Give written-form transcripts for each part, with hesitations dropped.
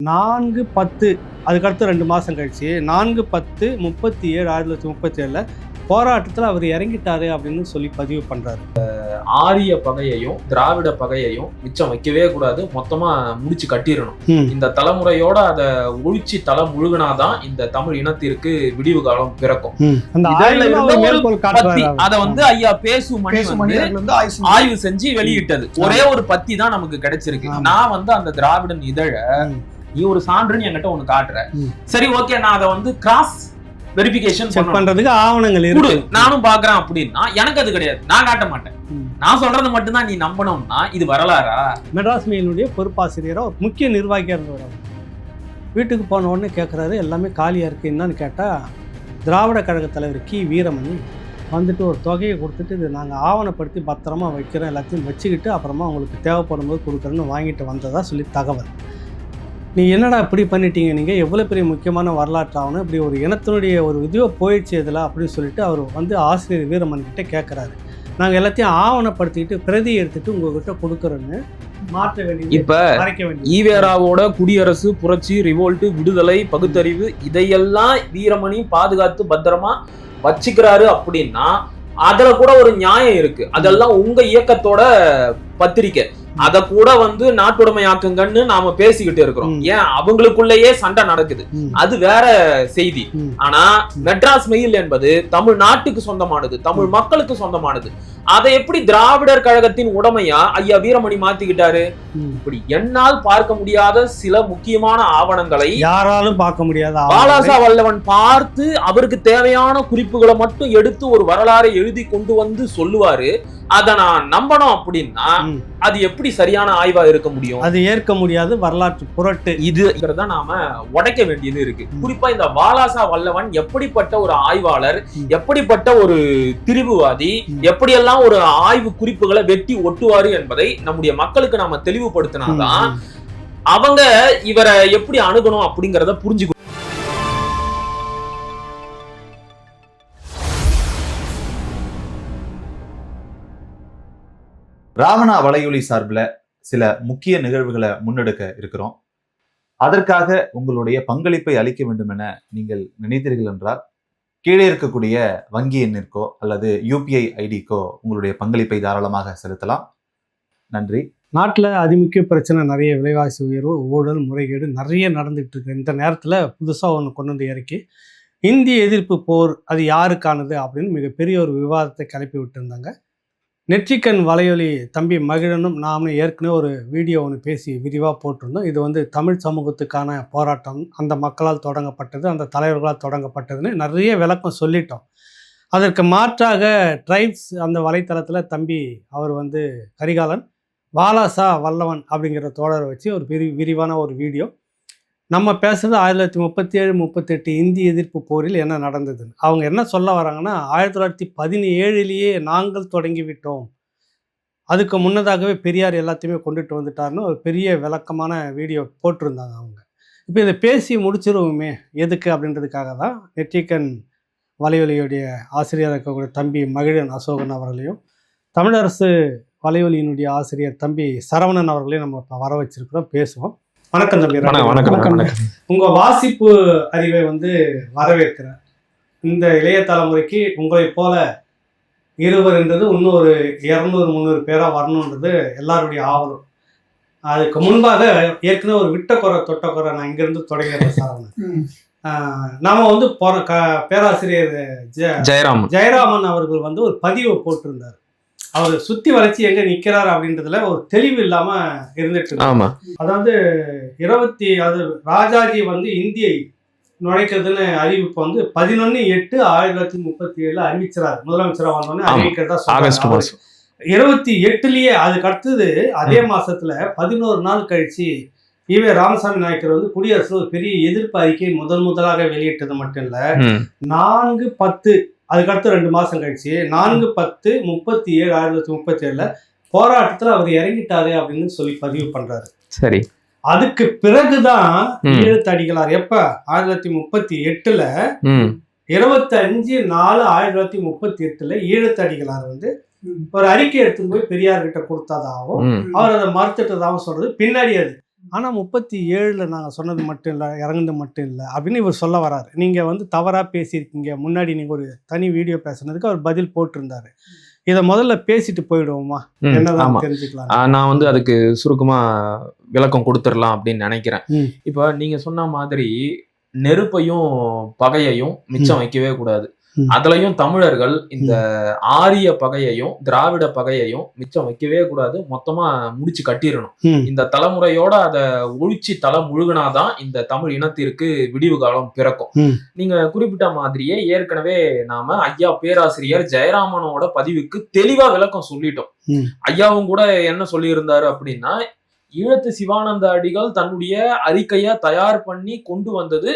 4/10 அதுக்கடுத்து 2 மாதம் கழிச்சு 4/10/37 போராட்டத்தில் அவர் இறங்கிட்டாரு அப்படின்னு சொல்லி பதிவு பண்றாரு. ஆரிய பகையையும் திராவிட பகையையும் மிச்சம் வைக்கவே கூடாது, மொத்தமா முடிச்சு கட்டிடணும். இந்த தலைமுறையோட அதை ஒழிச்சு தலை முழுகினாதான் இந்த தமிழ் இனத்திற்கு விடிவு காலம் பிறக்கும். அத வந்து ஐயா பேசு மணி ஆய்வு செஞ்சு வெளியிட்டது ஒரே ஒரு பத்தி தான் நமக்கு கிடைச்சிருக்கு. நான் வந்து அந்த திராவிடன் இதழ நீ ஒரு சான்றுன்னு என்கிட்ட ஒண்ணு காட்டுற, சரி ஓகே, நான் அதை வந்து கிராஸ் வெரிஃபிகேஷன் பண்றதுக்கு ஆவணங்கள் இருக்கு, நானும் பாக்குறேன் அப்படின்னா எனக்கு அது கிடையாது, நான் காட்ட மாட்டேன். நான் சொல்றது மட்டும்தான் நீ நம்பணும்னா இது வரலாறா? மெட்ராஸ் மெயிலுடைய பொறுப்பாசிரியரா முக்கிய நிர்வாகியா இருந்தவர். வீட்டுக்கு போன உடனே கேட்குறாரு, எல்லாமே காலியா இருக்கு என்னன்னு கேட்டா, திராவிட கழக தலைவர் கி வீரமணி வந்துட்டு ஒரு தொகையை கொடுத்துட்டு இது நாங்கள் ஆவணப்படுத்தி பத்திரமா வைக்கிறோம், எல்லாத்தையும் வச்சுக்கிட்டு அப்புறமா உங்களுக்கு தேவைப்படும் போது கொடுக்குறேன்னு வாங்கிட்டு வந்ததா சொல்லி தகவல். நீ என்னடா இப்படி பண்ணிட்டீங்க, நீங்கள் எவ்வளோ பெரிய முக்கியமான வரலாற்று ஆகணும், இப்படி ஒரு இனத்தினுடைய ஒரு இதுவோ போயிடுச்சு இதில் அப்படின்னு சொல்லிட்டு அவர் வந்து ஆசிரியர் வீரமணி கிட்டே கேட்குறாரு. நாங்கள் எல்லாத்தையும் ஆவணப்படுத்திக்கிட்டு பிரதி எடுத்துட்டு உங்ககிட்ட கொடுக்குறோன்னு மாற்ற வேண்டியது. இப்ப ஈவேராவோட குடியரசு, புரட்சி, ரிவோல்ட், விடுதலை, பகுத்தறிவு இதையெல்லாம் வீரமணி பாதுகாத்து பத்திரமா வச்சுக்கிறாரு அப்படின்னா அதுல கூட ஒரு நியாயம் இருக்கு. அதெல்லாம் உங்க இயக்கத்தோட பத்திரிக்கை, அத கூட வந்து நாட்டுடைமையாக்குங்கன்னு நாம பேசிக்கிட்டு இருக்கிறோம். ஏன் அவங்களுக்குள்ளேயே சண்டை நடக்குது, அது வேற செய்தி. ஆனா மெட்ராஸ் மெயில் என்பது தமிழ்நாட்டுக்கு சொந்தமானது, தமிழ் மக்களுக்கு சொந்தமானது. அதை எப்படி திராவிடர் கழகத்தின் உடைமையா ஐயா வீரமணி மாத்திக்கிட்டாரு? இப்படி என்னால் பார்க்க முடியாத சில முக்கியமான ஆவணங்களை யாராலும் பார்க்க முடியாத பாலாசா வல்லவன் பார்த்து அவருக்கு தேவையான குறிப்புகளை மட்டும் எடுத்து ஒரு வரலாறை எழுதி கொண்டு வந்து சொல்லுவாரு. அதை நான் நம்பணும் அப்படின்னா அது எப்படி சரியான ஆய்வா இருக்க முடியும்? அது ஏற்க முடியாது, வரலாற்று புரட்டு இதுங்கிறத நாம உடைக்க வேண்டியது இருக்கு. குறிப்பா இந்த பாலாசா வல்லவன் எப்படிப்பட்ட ஒரு ஆய்வாளர், எப்படிப்பட்ட ஒரு திரிவுவாதி, எப்படியெல்லாம் ஒரு ஆய்வு குறிப்புகளை வெட்டி ஒட்டுவாரு என்பதை நம்முடைய மக்களுக்கு நாம தெளிவுபடுத்தினாதான் அவங்க இவரை எப்படி அணுகணும் அப்படிங்கறத புரிஞ்சுக்கணும். ராவணா வலையொலி சார்பில் சில முக்கிய நிகழ்வுகளை முன்னெடுக்க இருக்கிறோம். அதற்காக உங்களுடைய பங்களிப்பை அளிக்க வேண்டும் என நீங்கள் நினைத்தீர்கள் என்றால் கீழே இருக்கக்கூடிய வங்கி எண்ணிற்கோ அல்லது யூபிஐ ஐடிக்கோ உங்களுடைய பங்களிப்பை தாராளமாக செலுத்தலாம். நன்றி. நாட்டில் அதிமுக்கிய பிரச்சனை நிறைய, விலைவாசி உயர்வு, ஊழல், முறைகேடு நிறைய நடந்துகிட்டு இருக்கு. இந்த நேரத்தில் புதுசாக ஒன்று கொண்டு வந்து இறக்கி இந்திய எதிர்ப்பு போர் அது யாருக்கானது அப்படின்னு மிகப்பெரிய ஒரு விவாதத்தை கிளப்பி விட்டுருந்தாங்க. நெற்றிக்கண் வலையொலி தம்பி மகிழனும் நாமளும் ஏற்கனவே ஒரு வீடியோ ஒன்று பேசி விரிவாக போட்டிருந்தோம். இது வந்து தமிழ் சமூகத்துக்கான போராட்டம், அந்த மக்களால் தொடங்கப்பட்டது, அந்த தலைவர்களால் தொடங்கப்பட்டதுன்னு நிறைய விளக்கம் சொல்லிட்டோம். அதற்கு மாற்றாக ட்ரைப்ஸ் அந்த வலைத்தளத்தில் தம்பி அவர் வந்து கரிகாலன் பாலாசா வல்லவன் அப்படிங்கிற தோழரை வச்சு ஒரு விரிவான ஒரு வீடியோ நம்ம பேசுறது 1937-38 இந்திய எதிர்ப்பு போரில் என்ன நடந்ததுன்னு. அவங்க என்ன சொல்ல வராங்கன்னா, 1917 நாங்கள் தொடங்கி விட்டோம், அதுக்கு முன்னதாகவே பெரியார் எல்லாத்தையுமே கொண்டுட்டு வந்துட்டார்னு ஒரு பெரிய விளக்கமான வீடியோ போட்டிருந்தாங்க அவங்க. இப்போ இதை பேசி முடிச்சிருவோமே எதுக்கு அப்படின்றதுக்காக தான் நெற்றிக்கண் வலையொலியுடைய ஆசிரியராக இருக்கக்கூடிய தம்பி மகிழன் அசோகன் அவர்களையும், தமிழரசு வலையொலியினுடைய ஆசிரியர் தம்பி சரவணன் அவர்களையும் நம்ம இப்போ வர வச்சிருக்கிறோம், பேசுவோம். வணக்கம் தம்பி. வணக்கம். உங்க வாசிப்பு அறிவை வந்து வரவேற்கிறேன். இந்த இளைய தலைமுறைக்கு உங்களை போல இருவர்ன்றது இன்னும் ஒரு 200-300 பேரா வரணுன்றது எல்லாருடைய ஆவலும். அதுக்கு முன்பாக ஏற்கனவே ஒரு விட்டக்குறை தொட்டக்குறை நான் இங்கிருந்து தொடங்கிறேன் சரவணன். நாம வந்து பேராசிரியர் ஜெயராமன் அவர்கள் வந்து ஒரு பதிவை போட்டிருந்தார். அவர் சுத்தி வளைச்சி எங்க நிக்கிறாரு அப்படின்றதுல ஒரு தெளிவு இல்லாம இருந்துட்டு இருக்கு. அதாவது ராஜாஜி வந்து இந்தியை நுழைக்கிறதுன்னு அறிவிப்பு வந்து 11/8/1937 அறிவிச்சாரு. முதலமைச்சரா வந்தோடனே அறிவிக்கிறதா சொல்றாங்க. 28லயே அதுக்கு அடுத்தது அதே மாசத்துல 11 நாள் கழிச்சு ஈவே ராமசாமி நாயக்கர் வந்து குடியரசுல ஒரு பெரிய எதிர்ப்பு அறிக்கை முதலாக வெளியிட்டது மட்டும் இல்ல, 4/10 அதுக்கடுத்து 2 மாதம் கழிச்சு 4/10/37 போராட்டத்தில் அவர் இறங்கிட்டாரு அப்படின்னு சொல்லி பதிவு பண்றாரு. சரி, அதுக்கு பிறகுதான் ஈழத்தடிகளார் எப்ப 1938 25/4/1938 ஈழத்தடிகளார் வந்து ஒரு அறிக்கை எடுத்து போய் பெரியார் கிட்ட கொடுத்ததாகவும் அவர் அதை மறுத்துட்டதாகவும் சொல்றது பின்னாடி. அது ஆனா 37ல நாங்க சொன்னது மட்டும் இல்லை, இறங்குனது மட்டும் இல்லை அப்படின்னு இவர் சொல்ல வராரு. நீங்க வந்து தவறா பேசியிருக்கீங்க, முன்னாடி நீங்க ஒரு தனி வீடியோ பேசுனதுக்கு அவர் பதில் போட்டிருந்தாரு. இதை முதல்ல பேசிட்டு போயிடுவோமா, என்னதான் தெரிஞ்சுக்கலாம். நான் வந்து அதுக்கு சுருக்கமா விளக்கம் கொடுத்துடலாம் அப்படின்னு நினைக்கிறேன். இப்ப நீங்க சொன்ன மாதிரி நெருப்பையும் பகையையும் மிச்சம் வைக்கவே கூடாது. அதுலயும் தமிழர்கள் இந்த ஆரிய பகையையும் திராவிட பகையையும் மிச்சம் வைக்கவே கூடாது, மொத்தமா முடிச்சு கட்டிடணும். இந்த தலைமுறையோட அதை ஒழிச்சு தலை முழுகினாதான் இந்த தமிழ் இனத்திற்கு விடிவு காலம் பிறக்கும். நீங்க குறிப்பிட்ட மாதிரியே ஏற்கனவே நாம ஐயா பேராசிரியர் ஜெயராமனோட பதிவுக்கு தெளிவா விளக்கம் சொல்லிட்டோம். ஐயாவும் கூட என்ன சொல்லி இருந்தாரு அப்படின்னா, ஈழத்து சிவானந்த அடிகள் தன்னுடைய அறிக்கைய தயார் பண்ணி கொண்டு வந்தது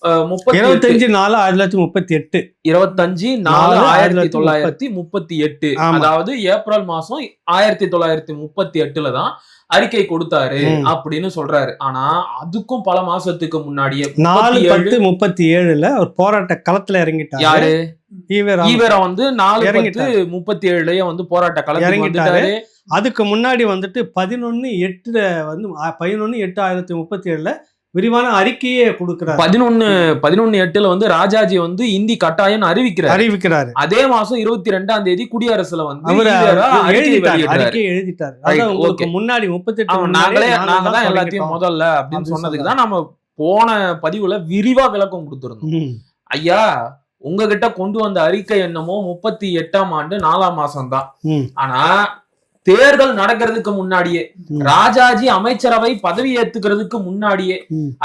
25/4/1938 25/4/1938. அதாவது ஏப்ரல் மாசம் 1938 தான் அறிக்கை கொடுத்தாரு அப்படின்னு சொல்றாரு. ஆனா அதுக்கும் பல மாசத்துக்கு முன்னாடியே 4/10/37 ஒரு போராட்ட களத்துல இறங்கிட்டாரு. யாரு? ஈவேரா வந்து 4/10/37 வந்து போராட்ட களத்துல இறங்கிட்டாரு. அதுக்கு முன்னாடி வந்துட்டு 11/8 வந்து 11/8/1937 விரிவான அறிக்கையே கொடுக்கிறார். 11/8 வந்து ராஜாஜி வந்து இந்தி கட்டாயம் அறிவிக்கிறாரு. அதே மாசம் 22ஆம் தேதி குடியரசுல வந்து அறிக்கை எழுதிட்டாரு. முன்னாடி 38 நாங்க தான் எல்லாத்தையும் முதல்ல அப்படின்னு சொன்னதுக்கு தான் நம்ம போன பதிவுல விரிவா விளக்கம் கொடுத்திருந்தோம். ஐயா உங்ககிட்ட கொண்டு வந்த அறிக்கை என்னமோ 38ஆம் ஆண்டு 4ஆம் மாசம் தான். ஆனா தேர்தல் நடக்கிறதுக்கு முன்னாடியே, ராஜாஜி அமைச்சரவை பதவி ஏத்துக்கிறதுக்கு முன்னாடியே,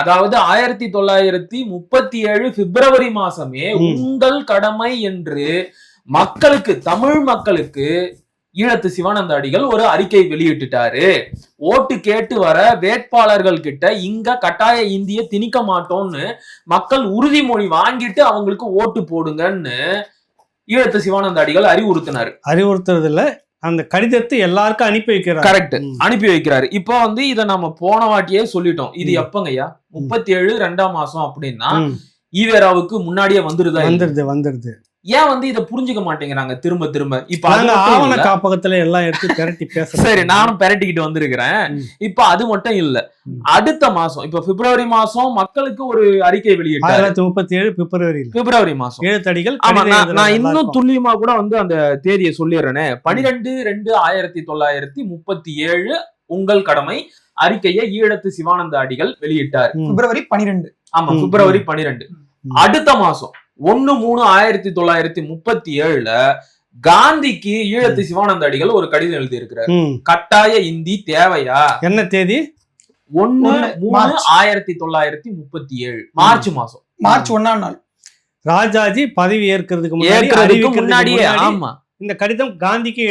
அதாவது 1937 பிப்ரவரி மாசமே உங்கள் கடமை என்று மக்களுக்கு, தமிழ் மக்களுக்கு ஈழத்து சிவானந்த அடிகள் ஒரு அறிக்கை வெளியிட்டுட்டாரு. ஓட்டு கேட்டு வர வேட்பாளர்கள் கிட்ட இங்க கட்டாய இந்திய திணிக்க மாட்டோம்னு மக்கள் உறுதிமொழி வாங்கிட்டு அவங்களுக்கு ஓட்டு போடுங்கன்னு ஈழத்து சிவானந்த அடிகள் அறிவுறுத்துறதுல அந்த கடிதத்தை எல்லாருக்கும் அனுப்பி வைக்கிறார். கரெக்ட், அனுப்பி வைக்கிறாரு. இப்போ வந்து இதை நம்ம போன வாட்டியே சொல்லிட்டோம். இது எப்பங்கய்யா? 37 2ஆம் மாசம் அப்படின்னா ஈவேராவுக்கு முன்னாடியே வந்துருது. ஏன் வந்து இதை புரிஞ்சுக்க மாட்டேங்கிறாங்க திரும்ப திரும்ப? இப்ப ஆவண காப்பகத்துல எல்லாம் எடுத்து பெரட்டி பேச சரி, நானும் பெரட்டிக்கிட்டு வந்திருக்கிறேன். இப்ப அது மட்டும் இல்ல, அடுத்த மாசம் இப்ப பிப்ரவரி மாசம் மக்களுக்கு ஒரு அறிக்கை வெளியிட்டாரு. 1937 பிப்ரவரி மாசம் எழுத்தடிகள். நான் இன்னும் துல்லியமா கூட வந்து அந்த தேதியை சொல்லிடுறேனே. 12/2/1937 உங்கள் கடமை அறிக்கையை ஈழத்து சிவானந்த அடிகள் வெளியிட்டார். பிப்ரவரி 12. ஆமா, பிப்ரவரி 12. அடுத்த மாசம் 1/3/1937 காந்திக்கு ஈழத்து சிவானந்த அடிகள் ஒரு கடிதம் எழுதி இருக்கிறார். கட்டாய இந்தி தேவையா? என்ன தேதி? 1/3/1937 மார்ச் மாசம், மார்ச் 1ஆம் நாள். ராஜாஜி பதவி ஏற்கிறதுக்கு முன்னாடியே ஆமா இந்த கடிதம் காந்திக்கே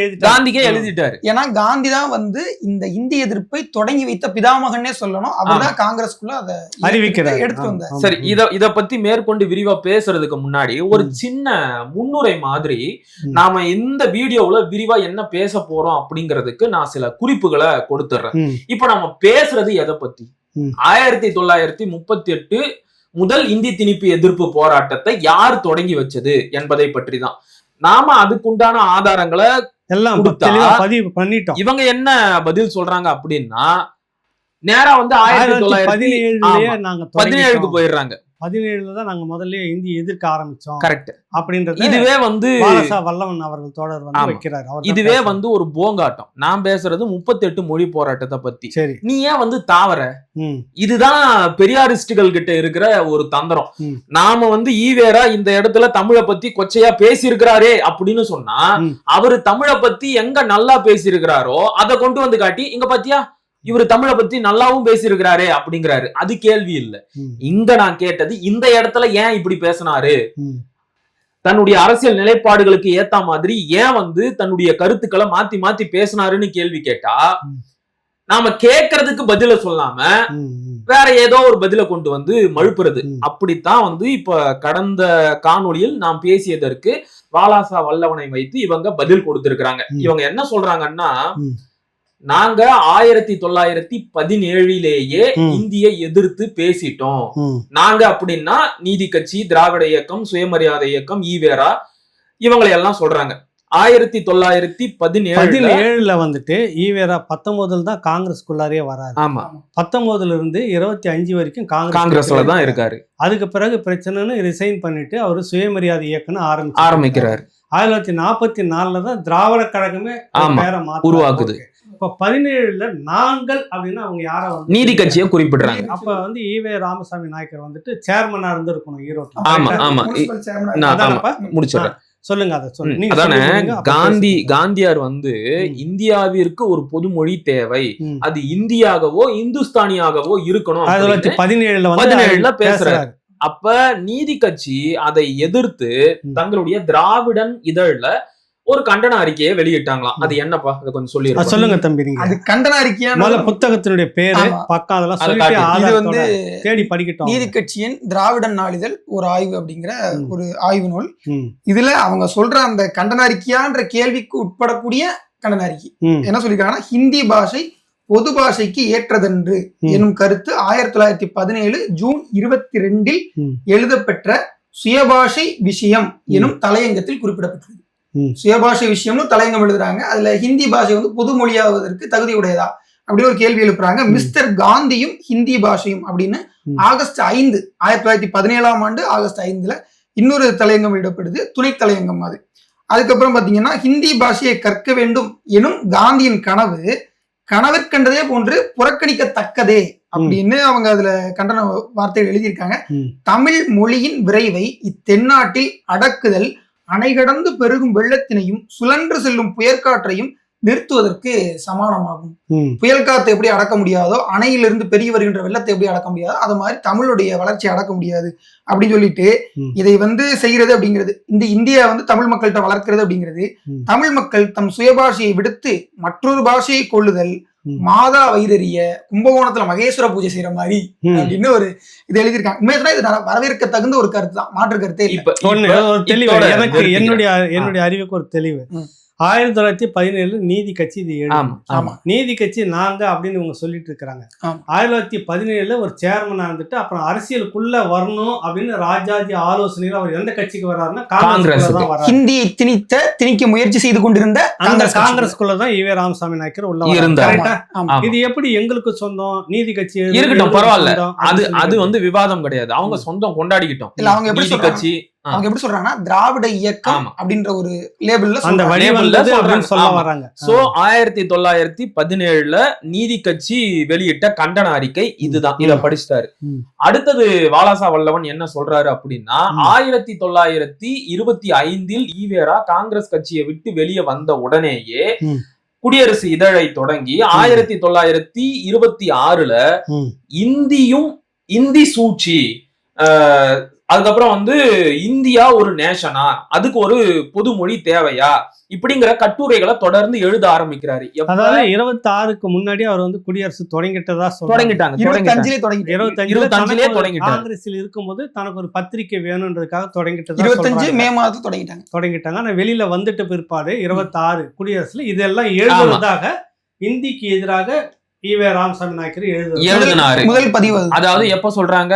எழுதிட்டாரு. ஏன்னா காந்தி தான் வந்து இந்த இந்திய எதிர்ப்பை தொடங்கி வைத்த பிதாமகனே சொல்லணும். அவர்தான் காங்கிரஸ்குள்ள அதை அறிவிக்கிறார், எடுத்து வந்தார். சரி, இத பத்தி மேற்கொண்டு விரிவா பேசுறதுக்கு முன்னாடி ஒரு சின்ன முன்னுரை மாதிரி நாம இந்த வீடியோவுல விரிவா என்ன பேச போறோம் அப்படிங்கிறதுக்கு நான் சில குறிப்புகளை கொடுத்துறேன். இப்ப நம்ம பேசுறது எதை பத்தி? 1938 முதல் இந்தி திணிப்பு எதிர்ப்பு போராட்டத்தை யார் தொடங்கி வச்சது என்பதை பற்றி தான். நாம அதுக்குண்டான ஆதாரங்களை எல்லாம் பதிவு பண்ணிட்டோம். இவங்க என்ன பதில் சொல்றாங்க அப்படின்னா, நேரா வந்து 1917 போயிடுறாங்க. 17 தான் நாங்க முதல்ல இந்தி எதிர்க்க ஆரம்பிச்சோம். கரெக்ட். அப்படின்றது இதுவே வந்து வல்லவன் அவர்கள் தோழர் வந்து வைக்கிறார். இதுவே வந்து ஒரு போங்காட்டம். நான் பேசுறது 38 மொழி போராட்டத்தை பத்தி. சரி, நீ ஏன் வந்து தாவர? இதுதான் பெரியாரிஸ்டுகள் கிட்ட இருக்கிற ஒரு தந்திரம். நாம வந்து ஈவேரா இந்த இடத்துல தமிழை பத்தி கொச்சையா பேசியிருக்கிறாரே அப்படின்னு சொன்னா, அவரு தமிழை பத்தி எங்க நல்லா பேசியிருக்கிறாரோ அதை கொண்டு வந்து காட்டி, இங்க பாத்தியா இவரு தமிழை பத்தி நல்லாவும் பேசியிருக்கிறாரே அப்படிங்கிறாரு. அது கேள்வி இல்ல. இங்க நான் கேட்டது, இந்த இடத்துல ஏன் இப்படி பேசினாரு, தன்னுடைய அரசியல் நிலைப்பாடுகளுக்கு ஏத்த மாதிரி ஏன் வந்து தன்னுடைய கருத்துக்களை மாத்தி மாத்தி பேசினாருன்னு கேள்வி கேட்டா, நாம கேட்கறதுக்கு பதில சொல்லாம வேற ஏதோ ஒரு பதில கொண்டு வந்து மழுப்புறது. அப்படித்தான் வந்து இப்ப கடந்த காணொளியில் நாம் பேசியதற்கு வாலாசா வல்லவனை வைத்து இவங்க பதில் கொடுத்திருக்கிறாங்க. இவங்க என்ன சொல்றாங்கன்னா, நாங்க 1917 இந்தியை எதிர்த்து பேசிட்டோம். நாங்க அப்படின்னா நீதி கட்சி, திராவிட இயக்கம், சுயமரியாதை இயக்கம், ஈவேரா இவங்களை எல்லாம் சொல்றாங்க. 1917 வந்துட்டு ஈவேரா 19 தான் காங்கிரஸ்குள்ளாரே வராரு. ஆமா 19 இருந்து 25 வரைக்கும் காங்கிரஸ்ல தான் இருக்காரு. அதுக்கு பிறகு பிரச்சனைன்னு ரிசைன் பண்ணிட்டு அவர் சுயமரியாதை இயக்கம்னு ஆரம்பிக்கிறாரு. 1944 தான் திராவிட கழகமே பேரை உருவாக்குது. இப்ப 17 நாங்கள் அப்படின்னா அவங்க யார வந்து நீதி கட்சியை குறிப்பிடுறாங்க. அப்ப வந்து ஈவே ராமசாமி நாயக்கர் வந்துட்டு சேர்மனா இருந்து இருக்கணும் ஈரோட்ல. ஆமா முடிச்சிடுறேன். சொல்லுங்க அதை சொல்லுங்க. அதானே காந்தியார் வந்து இந்தியாவிற்கு ஒரு பொதுமொழி தேவை, அது இந்தியாகவோ இந்துஸ்தானியாகவோ இருக்கணும் 1917 பேசுறாரு. அப்ப நீதி கட்சி அதை எதிர்த்து தங்களுடைய திராவிடன் இதழ்ல ஒரு கண்டன அறிக்கையை வெளியிட்டாங்களாம். அது என்னப்பா, அதை கொஞ்சம் சொல்லுங்க தம்பி. நீங்க அது கண்டன அறிக்கையா புத்தகத்தினுடைய பேரு பக்கம் அதெல்லாம் இது வந்து தேடி படிக்கட்டும். நீதி கட்சியின் திராவிடன் நாளிதழ் ஒரு ஆய்வு அப்படிங்கிற ஒரு ஆய்வு நூல். இதுல அவங்க சொல்ற அந்த கண்டன அறிக்கையான்ற கேள்விக்கு உட்படக்கூடிய கண்டன அறிக்கை என்ன சொல்லிருக்காங்கன்னா, ஹிந்தி பாஷை பொது பாஷைக்கு ஏற்றதென்று எனும் கருத்து 1917 ஜூன் 22 எழுதப்பெற்ற சுயபாஷை விஷயம் எனும் தலையங்கத்தில் குறிப்பிடப்பட்டது. சுயபாஷை விஷயம்னு தலையங்கம் எழுதுறாங்க. அதுல ஹிந்தி பாஷை வந்து பொது மொழியாவதற்கு தகுதியுடையதா அப்படின்னு ஒரு கேள்வி எழுப்புறாங்க. மிஸ்டர் காந்தியும் ஹிந்தி பாஷையும் அப்படின்னு ஆகஸ்ட் 5 1917 ஆகஸ்ட் 5 இன்னொரு தலையங்கம் வெளியிடப்படுது, துணை தலையங்கம் அது. அதுக்கப்புறம் பாத்தீங்கன்னா, ஹிந்தி பாஷையை கற்க வேண்டும் எனும் காந்தியின் கனவிற்கண்டதே போன்று புறக்கணிக்கத்தக்கதே அப்படின்னு அவங்க அதுல கண்டன வார்த்தைகள் எழுதியிருக்காங்க. தமிழ் மொழியின் விரைவை இத்தென்னாட்டில் அடக்குதல் அணை கடந்து பெருகும் வெள்ளத்தினையும் சுழன்று செல்லும் புயற்காற்றையும் நிறுத்துவதற்கு சமானமாகும். புயல் காத்தை எப்படி அடக்க முடியாதோ, அணையிலிருந்து பெரிய வருகின்ற வெள்ளத்தை எப்படி அடக்க முடியாதோ, அது மாதிரி தமிழுடைய வளர்ச்சியை அடக்க முடியாது அப்படின்னு சொல்லிட்டு இதை வந்து செய்யறது அப்படிங்கிறது, இந்த இந்தியா வந்து தமிழ் மக்கள்கிட்ட வளர்க்கிறது அப்படிங்கிறது, தமிழ் மக்கள் தம் சுயபாஷையை விடுத்து மற்றொரு பாஷையை கொள்ளுதல் மாதா வைரறிய கும்பகோணத்துல மகேஸ்வர பூஜை செய்யற மாதிரி அப்படின்னு ஒரு இது எழுதியிருக்காங்க. உண்மையா இது வரவேற்க தகுந்த ஒரு கருத்து தான், மாற்று கருத்தே தெளிவு. எனக்கு என்னுடைய அறிவுக்கு ஒரு தெளிவு. 1917 நீதி கட்சி இது நீதி கட்சி நாங்க அப்படின்னு இவங்க சொல்லிட்டு இருக்கிறாங்க. 1917 ஒரு சேர்மனா இருந்துட்டு அப்புறம் அரசியலுக்குள்ள வரணும் அப்படின்னு ராஜாஜி ஆலோசனையில அவர் எந்த கட்சிக்கு வர்றாருன்னா காங்கிரஸ் தான் வர்றாரு. ஹிந்தியை திணிக்க முயற்சி செய்து கொண்டிருந்த அந்த காங்கிரஸ்குள்ளதான் ஈவே ராமசாமி நாயக்கர் உள்ள இருந்தாரு. இது எப்படி எங்களுக்கு சொந்தம் நீதி கட்சி இருக்கட்டும், பரவாயில்ல, அது வந்து விவாதம் கிடையாது, அவங்க சொந்தம் கொண்டாடிக்கிட்டோம். இல்ல அவங்க எப்படி கட்சி அவங்க எப்படி சொல்றாங்கன்னா, திராவிட இயக்கம் அப்படின்ற ஒரு லேபிள்ல அந்த சொல்ல வராங்க. சோ 1917 நீதி கட்சி வெளியிட்ட கண்டன அறிக்கை இதுதான். இத படிச்சிட்டாரு. அடுத்தது வாலாசா வல்லவன் என்ன சொல்றாரு அப்படின்னா, 1925 ஈவேரா காங்கிரஸ் கட்சியை விட்டு வெளியே வந்த உடனேயே குடியரசு இதழை தொடங்கி 1926 இந்தி சூழ்ச்சி, அதுக்கப்புறம் வந்து இந்தியா ஒரு நேஷனா, அதுக்கு ஒரு பொது மொழி தேவையா, இப்படிங்கிற கட்டுரைகளை தொடர்ந்து எழுத ஆரம்பிக்கிறாரு. அதாவது 26க்கு முன்னாடி அவர் வந்து குடியரசு தொடங்கிட்டதா தொடங்கிட்டாங்க. 25 காங்கிரஸில் இருக்கும்போது தனக்கு ஒரு பத்திரிகை வேணும்ன்றதுக்காக தொடங்கிட்டது. 25 மே மாதம் தொடங்கிட்டாங்க. ஆனா வெளியில வந்துட்டு பிற்பாடு 26 குடியரசுல இதெல்லாம் எழுதுவதாக இந்திக்கு எதிராக ஈவே ராமசாமி நாயக்கர் எழுதினாரு. முதல் பதிவு அதாவது எப்ப சொல்றாங்க,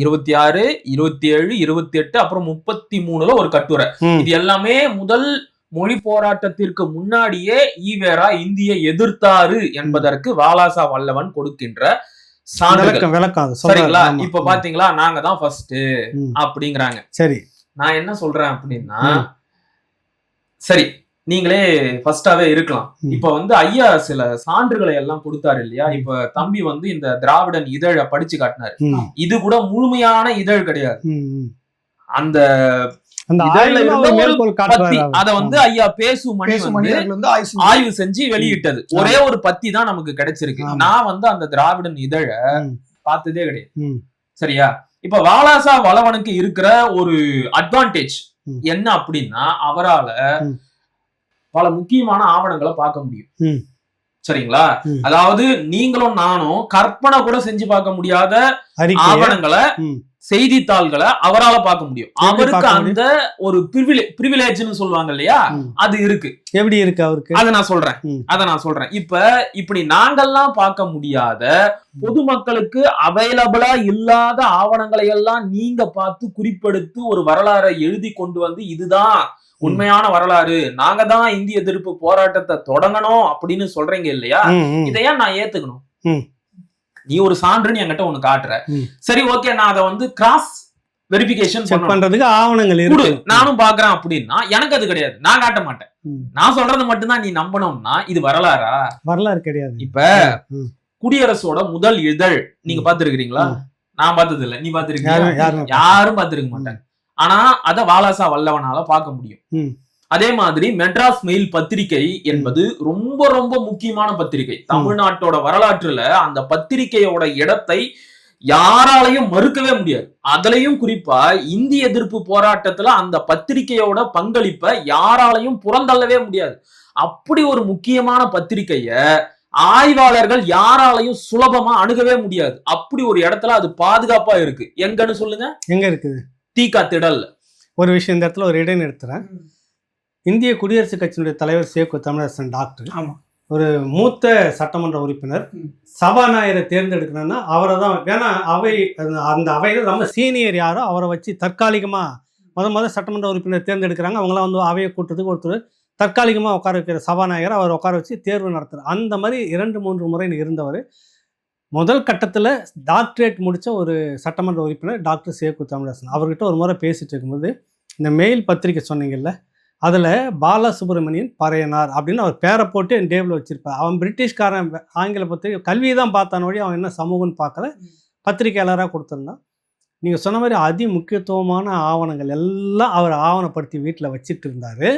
26, 27, 28 அப்புறம் 33 ஒரு கட்டுரை. இது எல்லாமே முதல் மொழி போராட்டத்திற்கு முன்னாடியே ஈவேரா இந்தியை எதிர்த்தாரு என்பதற்கு வாலாசா வல்லவன் கொடுக்கின்ற விளக்கம். சரிங்களா? இப்ப பாத்தீங்களா, நாங்க தான் ஃபர்ஸ்ட் அப்படிங்கிறாங்க. சரி, நான் என்ன சொல்றேன் அப்படின்னா, சரி நீங்களே ஃபர்ஸ்டாவே இருக்கலாம். இப்ப வந்து ஐயா சில சான்றுகளை எல்லாம் கொடுத்தாரு இல்லையா? இப்ப தம்பி வந்து இந்த திராவிடன் இதழ படிச்சு காட்டினாரு. இது கூட முழுமையான இதழ் கிடையாது. அந்த அத வந்து ஐயா பேசுமணி வந்து ஆய்வு செஞ்சு வெளியிட்டது. ஒரே ஒரு பத்தி தான் நமக்கு கிடைச்சிருக்கு. நான் வந்து அந்த திராவிடன் இதழ பார்த்ததே கிடையாது. சரியா? இப்ப வாலாசா வல்லவனுக்கு இருக்கிற ஒரு அட்வான்டேஜ் என்ன அப்படின்னா, அவரால பல முக்கியமான ஆவணங்களை பார்க்க முடியும். சரிங்களா? அதாவது நீங்களும் நானும் கற்பனை கூட செஞ்சு பார்க்க முடியாத ஆவணங்களை, செய்தித்தாள்களை அவரால பார்க்க முடியும். அவருக்கு அந்த ஒரு பிரிவிலேஜ்னு சொல்லுவாங்க இல்லையா, அது இருக்கு. எப்படி இருக்கு அவருக்கு? அதை நான் சொல்றேன். இப்ப இப்படி நாங்கெல்லாம் பார்க்க முடியாத, பொதுமக்களுக்கு அவைலபிளா இல்லாத ஆவணங்களை எல்லாம் நீங்க பார்த்து குறிப்பெடுத்து ஒரு வரலாறை எழுதி கொண்டு வந்து இதுதான் உண்மையான வரலாறு, நாங்க தான் இந்திய எதிர்ப்பு போராட்டத்தை தொடங்கணும் அப்படின்னு சொல்றீங்க இல்லையா, இதையா நான் ஏத்துக்கணும்? நீ ஒரு சான்றுன்னு என்கிட்ட ஒண்ணு காட்டுற, சரி ஓகே, நான் அதை வந்து கிராஸ் வெரிஃபிகேஷன் பண்றதுக்கு ஆவணங்கள் இருக்கு, நானும் பாக்குறேன் அப்படின்னா எனக்கு அது கிடையாது, நான் காட்ட மாட்டேன். நான் சொல்றது மட்டும்தான் நீ நம்பணும்னா இது வரலாறா? வரலாறு கிடையாது. இப்ப குடியரசோட முதல் இதழ் நீங்க பாத்துருக்கீங்களா? நான் பார்த்தது இல்ல, நீ பாத்துருக்கீங்க? யாரும் பாத்துருக்க மாட்டாங்க. ஆனா அத வாலாசா வல்லவனால பார்க்க முடியும். அதே மாதிரி மெட்ராஸ் மெயில் பத்திரிகை என்பது ரொம்ப ரொம்ப முக்கியமான பத்திரிகை. தமிழ்நாட்டோட வரலாற்றுல அந்த பத்திரிகையோட இடத்தை யாராலையும் மறுக்கவே முடியாது. அதுலயும் குறிப்பா இந்திய எதிர்ப்பு போராட்டத்துல அந்த பத்திரிகையோட பங்களிப்பை யாராலையும் புறந்தள்ளவே முடியாது. அப்படி ஒரு முக்கியமான பத்திரிகைய ஆய்வாளர்கள் யாராலையும் சுலபமா அணுகவே முடியாது. அப்படி ஒரு இடத்துல அது பாதுகாப்பா இருக்கு. எங்கன்னு சொல்லுங்க. எங்க இருக்குது? தீகா திடல். ஒரு விஷயம் இந்த இடத்துல ஒரு இடம் நிறுத்துறேன். இந்திய குடியரசுக் கட்சியினுடைய தலைவர் சேக்கு தமிழரசன் டாக்டர் ஒரு மூத்த சட்டமன்ற உறுப்பினர். சபாநாயகரை தேர்ந்தெடுக்கணும்னா அவரை தான், ஏன்னா அவை அந்த அவையில் ரொம்ப சீனியர் யாரோ அவரை வச்சு தற்காலிகமா முத சட்டமன்ற உறுப்பினர் தேர்ந்தெடுக்கிறாங்க. அவங்களாம் வந்து அவையை கூட்டத்துக்கு ஒருத்தர் தற்காலிகமாக உட்கார வைக்கிற சபாநாயகர் அவர் உட்கார வச்சு தேர்வு நடத்துகிறார். அந்த மாதிரி 2-3 முறை இருந்தவர். முதல் கட்டத்தில் டாக்டரேட் முடித்த ஒரு சட்டமன்ற உறுப்பினர் டாக்டர் சேக்கு தமிழரசன். அவர்கிட்ட ஒரு முறை பேசிட்டு இருக்கும்போது, இந்த மெயில் பத்திரிக்கை சொன்னீங்கல்ல, அதில் பாலசுப்ரமணியன் பறையனார் அப்படின்னு அவர் பேரை போட்டு என் டேபிள் வச்சுருப்பார். அவன் பிரிட்டிஷ்காரன், ஆங்கில பத்திரிக்கை கல்வியை தான் பார்த்தான வழி அவன் என்ன சமூகம்னு பார்க்கல, பத்திரிகையாளராக கொடுத்துருந்தான். நீங்கள் சொன்ன மாதிரி அதி முக்கியத்துவமான ஆவணங்கள் எல்லாம் அவர் ஆவணப்படுத்தி வீட்டில் வச்சுட்டு இருந்தார்.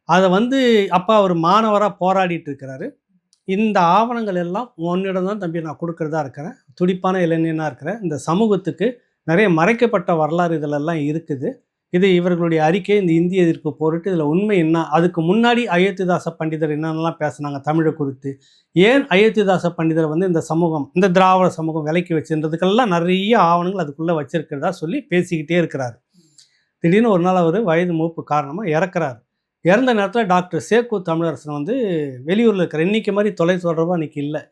அதை வந்து அப்போ அவர் மாணவராக போராடிட்டு இருக்கிறாரு. இந்த ஆவணங்கள் எல்லாம் உன்னிடம் தான் தம்பி நான் கொடுக்கறதா இருக்கிறேன், துடிப்பான இளைஞனாக இருக்கிறேன், இந்த சமூகத்துக்கு நிறைய மறைக்கப்பட்ட வரலாறு இதிலெல்லாம் இருக்குது, இது இவர்களுடைய அறிக்கை, இந்த இந்திய எதிர்ப்பு போரிட்டு இதில் உண்மை என்ன, அதுக்கு முன்னாடி அயோத்திதாச பண்டிதர் என்னென்னலாம் பேசுனாங்க தமிழை குறித்து, ஏன் அயோத்திதாச பண்டிதர் வந்து இந்த சமூகம், இந்த திராவிட சமூகம் விலைக்கு வச்சுன்றதுக்கெல்லாம் நிறைய ஆவணங்கள் அதுக்குள்ளே வச்சிருக்கிறதா சொல்லி பேசிக்கிட்டே இருக்கிறார். திடீர்னு ஒரு நாள் அவர் வயது மூப்பு காரணமாக இறக்குறாரு. இறந்த நேரத்தில் டாக்டர் சேக்கு தமிழரசன் வந்து வெளியூரில் இருக்கிற, இன்றைக்கி மாதிரி தொலை தொடர்பாக இன்றைக்கி இல்லை,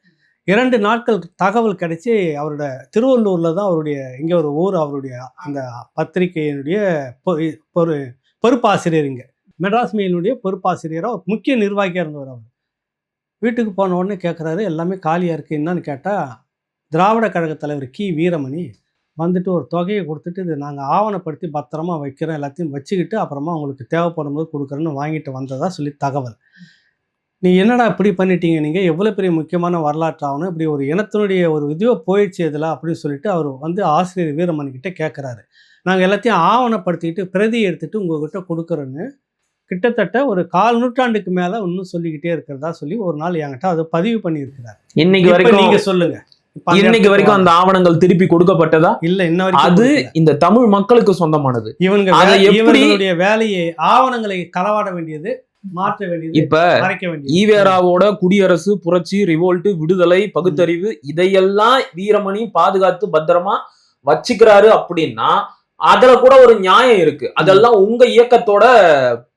2 நாட்கள் தகவல் கிடைச்சி அவரோட திருவள்ளூரில் தான் அவருடைய இங்கே ஒரு ஊர், அவருடைய அந்த பத்திரிகையினுடைய பொறுப்பாசிரியர், இங்கே மெட்ராஸ் மெயிலுடைய பொறுப்பாசிரியராக முக்கிய நிர்வாகியாக இருந்தவர். அவர் வீட்டுக்கு போன உடனே கேட்குறாரு, எல்லாமே காலியாக இருக்குது, என்னன்னு கேட்டால் திராவிட கழக தலைவர் கி வீரமணி வந்துட்டு ஒரு தொகையை கொடுத்துட்டு, இது நாங்கள் ஆவணப்படுத்தி பத்திரமா வைக்கிறோம், எல்லாத்தையும் வச்சுக்கிட்டு அப்புறமா உங்களுக்கு தேவைப்படும் போது கொடுக்குறேன்னு வாங்கிட்டு வந்ததா சொல்லி தகவல். நீ என்னடா இப்படி பண்ணிட்டீங்க, நீங்கள் எவ்வளோ பெரிய முக்கியமான வரலாற்று ஆகணும், இப்படி ஒரு இனத்தினுடைய ஒரு இதுவாக போயிடுச்சு இதில் அப்படின்னு சொல்லிட்டு அவர் வந்து ஆசிரியர் வீரமணிக்கிட்ட கேட்குறாரு. நாங்கள் எல்லாத்தையும் ஆவணப்படுத்திக்கிட்டு பிரதி எடுத்துகிட்டு உங்கள்கிட்ட கொடுக்குறோன்னு கிட்டத்தட்ட ஒரு 1/4 நூற்றாண்டுக்கு மேலே இன்னும் சொல்லிக்கிட்டே இருக்கிறதா சொல்லி ஒரு நாள் என்கிட்ட அதை பதிவு பண்ணியிருக்கிறார். இன்னைக்கு வரைக்கும் நீங்கள் சொல்லுங்கள், இன்னைக்கு வரைக்கும் அந்த ஆவணங்கள் திருப்பி கொடுக்கப்பட்டதா? இல்ல, இன்ன வரைக்கும் அது இந்த தமிழ் மக்களுக்கு சொந்தமானது. இவங்களுடைய வேலையை ஆவணங்களை களவாட வேண்டியது, மாற்ற வேண்டியது, இப்ப ஈவேராவோட குடியரசு, புரட்சி, ரிவோல்ட், விடுதலை, பகுத்தறிவு இதையெல்லாம் வீரமணி பாதுகாத்து பத்திரமா வச்சுக்கிறாரு அப்படின்னா அதுல கூட ஒரு நியாயம் இருக்கு. அதெல்லாம் உங்க இயக்கத்தோட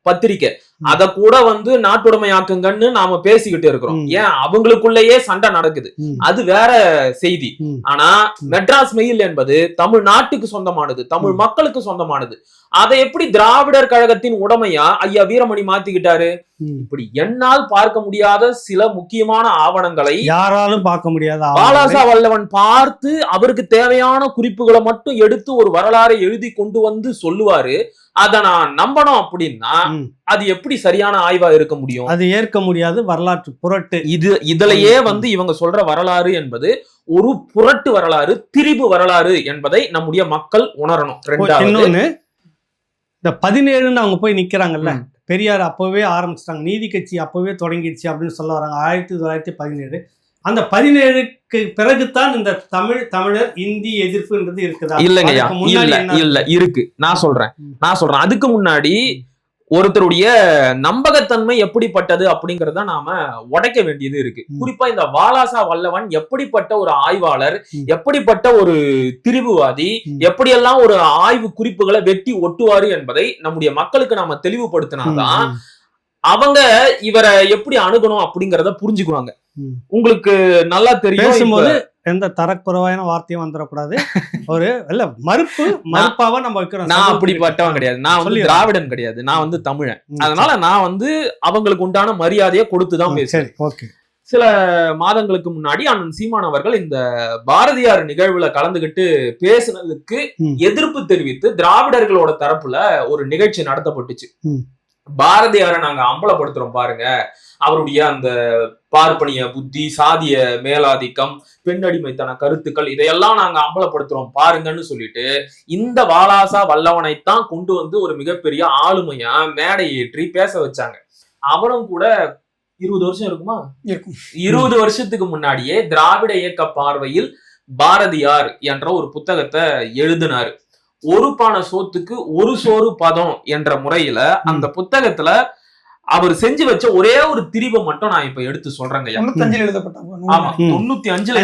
பத்திரிக்கை, அத கூட வந்து நாட்டுடைமையாக்குங்கன்னு நாம பேசிக்கிட்டு இருக்கிறோம். ஏன் அவங்களுக்குள்ளேயே சண்டை நடக்குது, அது வேற செய்தி. ஆனா மெட்ராஸ் மெயில் என்பது தமிழ்நாட்டுக்கு சொந்தமானது, தமிழ் மக்களுக்கு சொந்தமானது. அதை எப்படி திராவிடர் கழகத்தின் உடைமையா ஐயா வீரமணி மாத்திக்கிட்டாரு? இப்படி என்னால் பார்க்க முடியாத சில முக்கியமான ஆவணங்களை யாராலும் பார்க்க முடியாத வாலாசா வல்லவன் பார்த்து அவருக்கு தேவையான குறிப்புகளை மட்டும் எடுத்து ஒரு வரலாறை எழுதி கொண்டு வந்து சொல்லுவாரு. அதை நான் நம்பணும் அப்படின்னா அது எப்படி சரியான ஆய்வா இருக்க முடியும்? அது ஏற்க முடியாது, வரலாற்று புரட்டு. இதுலயே வந்து இவங்க சொல்ற வரலாறு என்பது ஒரு புரட்டு வரலாறு, திரிபு வரலாறு என்பதை நம்முடைய மக்கள் உணரணும். இன்னொன்னு, இந்த 17ன்னு அவங்க போய் நிக்கிறாங்கல்ல, பெரியார் அப்பவே ஆரம்பிச்சிட்டாங்க, நீதி கட்சி அப்பவே தொடங்கிடுச்சு அப்படின்னு சொல்ல வராங்க 1917. அந்த 17க்கு பிறகுதான் இந்த தமிழர் இந்தி எதிர்ப்புன்றது இருக்குதா? இல்லைங்கய்யா, இல்ல இருக்கு. நான் சொல்றேன். அதுக்கு முன்னாடி ஒருத்தருடைய நம்பகத்தன்மை எப்படிப்பட்டது அப்படிங்கறத நாம உடைக்க வேண்டியது இருக்கு. குறிப்பா இந்த வாலாசா வல்லவன் எப்படிப்பட்ட ஒரு ஆய்வாளர், எப்படிப்பட்ட ஒரு திரிபுவாதி, எப்படியெல்லாம் ஒரு ஆய்வு குறிப்புகளை வெட்டி ஒட்டுவாரு என்பதை நம்முடைய மக்களுக்கு நாம தெளிவுபடுத்தினாதான் அவங்க இவரை எப்படி அணுகணும் அப்படிங்கறத புரிஞ்சுக்குவாங்க. உங்களுக்கு நல்லா தெரியும். பேசும்போது எந்த தரக்குறைவான வார்த்தையும் வந்துடக்கூடாது. ஒரு இல்ல மறுப்பாவா நம்ம வைக்கிறோம். நான் அப்படிப்பட்டவன் கிடையாது. நான் வந்து திராவிடன் கிடையாது. நான் வந்து தமிழன். அதனால நான் வந்து அவங்களுக்கு உண்டான மரியாதையை கொடுத்துதான் பேசுறேன். ஓகே. சில மாதங்களுக்கு முன்னாடி அண்ணன் சீமான் அவர்கள் இந்த பாரதியார் நிகழ்வுல கலந்துகிட்டு பேசுனதுக்கு எதிர்ப்பு தெரிவித்து திராவிடர்களோட தரப்புல ஒரு நிகழ்ச்சி நடத்தப்பட்டுச்சு. பாரதியாரை நாங்க அம்பலப்படுத்துறோம் பாருங்க, அவருடைய அந்த பார்ப்பனிய புத்தி, சாதிய மேலாதிக்கம், பெண்ணடிமைத்தன கருத்துக்கள், இதையெல்லாம் நாங்க அம்பலப்படுத்துறோம் பாருங்கன்னு சொல்லிட்டு இந்த வாலாசா வல்லவனைத்தான் கொண்டு வந்து ஒரு மிகப்பெரிய ஆளுமையா மேடை ஏற்றி பேச வச்சாங்க. அவரும் கூட 20 வருஷம் இருக்குமா? இருக்கும். 20 வருஷத்துக்கு முன்னாடியே திராவிட இயக்க பார்வையில் பாரதியார் என்ற ஒரு புத்தகத்தை எழுதினாரு. ஒரு பானை சோத்துக்கு ஒரு சோறு பதம் என்ற முறையில அந்த புத்தகத்துல அவர் செஞ்சு வச்ச ஒரே ஒரு திரிவை மட்டும் நான் இப்ப எடுத்து சொல்றேங்க. 95 எழுதப்பட்ட. ஆமா, 95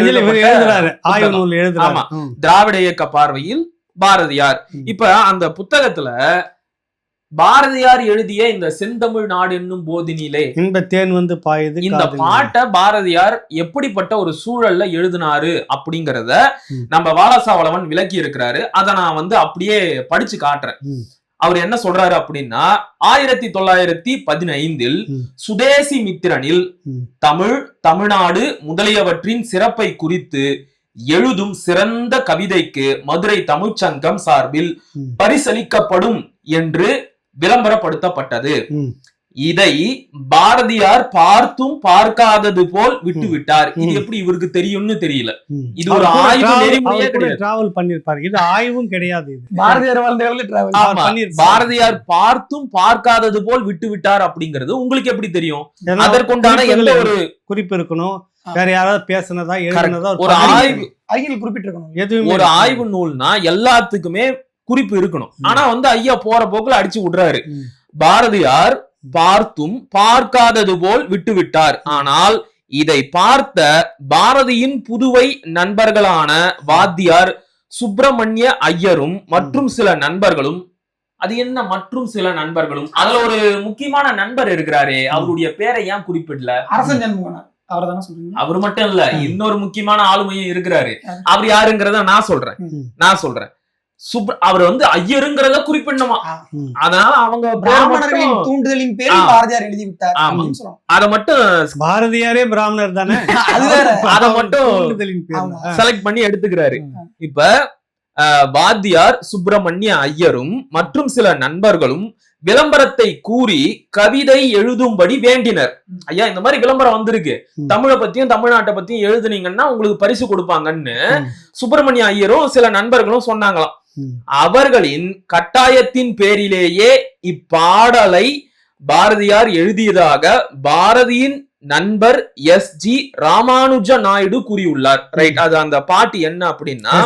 ஆமா, திராவிட இயக்க பார்வையில் பாரதியார். இப்ப அந்த புத்தகத்துல பாரதியார் எழுதிய இந்த செந்தமிழ் நாடு என்னும் போதினிலே இந்த தேன் வந்து பாயுது, இந்த பாட்டை பாரதியார் எப்படிப்பட்ட ஒரு சூழல்ல எழுதினாரு அப்படிங்கறத நம்ம வாலாசா வளவன் விளக்கி இருக்கிறாரு. அதை நான் வந்து அப்படியே படிச்சு காட்டுறேன். அவர் என்ன சொல்றாரு அப்படின்னா, 1915 சுதேசி மித்திரனில் தமிழ், தமிழ்நாடு முதலியவற்றின் சிறப்பை குறித்து எழுதும் சிறந்த கவிதைக்கு மதுரை தமிழ்ச்சங்கம் சார்பில் பரிசளிக்கப்படும் என்று விளம்பரப்படுத்தப்பட்டது. இதை பாரதியார் பார்த்தும் பார்க்காதது போல் விட்டு விட்டார். இது எப்படி இவருக்கு தெரியும்னு தெரியல. இது ஒரு ஆய்வு நெறிமுறையே கிடையாது. டிராவல் பண்ணிருப்பாரு. இது ஆய்வும் கிடையாது. இது பாரதியார் வாழ்ந்த டிராவல். பாரதியார் பார்த்தும் பார்க்காதது போல் விட்டு விட்டார் அப்படிங்கிறது உங்களுக்கு எப்படி தெரியும்? அதற்குண்டான எந்த ஒரு குறிப்பு இருக்கணும், வேற யாராவது பேசினதா எழுதினதா ஒரு ஆய்வு அறிஞர் குறிப்பிட்டிருக்கணும். எதுவும் ஒரு ஆய்வு நூல்னா எல்லாத்துக்குமே குறிப்பு இருக்கணும். ஆனா வந்து ஐயா போற போக்குல அடிச்சு விடுறாரு. பாரதியார் பார்த்தும் பார்க்காதது போல் விட்டுவிட்டார். ஆனால் இதை பார்த்த பாரதியின் புதுவை நண்பர்களான வாத்தியார் சுப்பிரமணிய ஐயரும் மற்றும் சில நண்பர்களும், அது என்ன மற்றும் சில நண்பர்களும், அதுல ஒரு முக்கியமான நண்பர் இருக்கிறாரே, அவருடைய பேரை ஏன் குறிப்பிடல? அரசன் ஜன்மோகனார். அவர் தானே சொல்றீங்க? அவர் மட்டும் இல்ல, இன்னொரு முக்கியமான ஆளுமையும் இருக்கிறாரு. அவர் யாருங்கிறத நான் சொல்றேன். அவர் வந்து ஐயருங்கிறத குறிப்பிடணுமா? அதனால அவங்க பிராமணர்களின் தூண்டுதலின் பேரில் பாரதியார் எழுதி விட்டார். அத மட்டும் பாரதியாரே பிராமணர் தானே, அத மட்டும் செலக்ட் பண்ணி எடுத்துக்கிறாரு. இப்ப வாத்தியார் சுப்பிரமணிய ஐயரும் மற்றும் சில நண்பர்களும் விளம்பரத்தை கூறி கவிதை எழுதும்படி வேண்டினர். ஐயா, இந்த மாதிரி விளம்பரம் வந்திருக்கு, தமிழை பத்தியும் தமிழ்நாட்டை பத்தியும் எழுதுனீங்கன்னா உங்களுக்கு பரிசு கொடுப்பாங்கன்னு சுப்பிரமணிய ஐயரும் சில நண்பர்களும் சொன்னாங்களாம். அவர்களின் கட்டாயத்தின் பேரிலேயே இப்பாடலை பாரதியார் எழுதியதாக பாரதியின் நண்பர் SG ராமானுஜ நாயுடு கூறியுள்ளார். ரைட், அது அந்த பாட்டு என்ன அப்படின்னா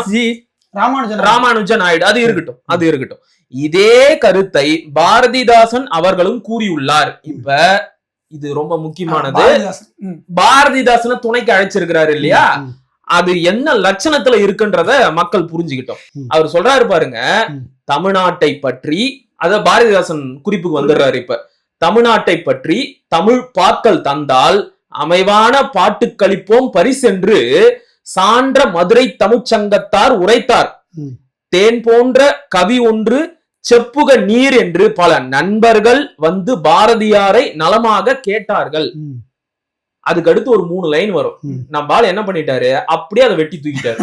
ராமானுஜ நாயுடு. அது இருக்கட்டும். இதே கருத்தை பாரதிதாசன் அவர்களும் கூறியுள்ளார். இப்ப இது ரொம்ப முக்கியமானது. பாரதிதாசனை துணைக்கு அழைச்சிருக்கிறாரு இல்லையா, அது என்ன லட்சணத்துல இருக்குன்றத மக்கள் புரிஞ்சுக்கிட்டோம். அவர் சொல்றாரு பாருங்க, தமிழ்நாட்டை பற்றி, அத பாரதிதாசன் குறிப்புக்கு வந்துடுறாரு. இப்ப தமிழ்நாட்டை பற்றி தமிழ் பாக்கள் தந்தால் அமைவான பாட்டுக்களிப்போம் பரிசென்று சான்ற மதுரை தமிழ்ச்சங்கத்தார் உரைத்தார். தேன் போன்ற கவி ஒன்று செப்புக நீர் என்று பல நண்பர்கள் வந்து பாரதியாரை நலமாக கேட்டார்கள். அதுக்கு அடுத்து ஒரு 3 லைன் வரும். நம்ம ஆள் என்ன பண்ணிட்டாரு, அப்படியே அதை வெட்டி தூக்கிட்டாரு.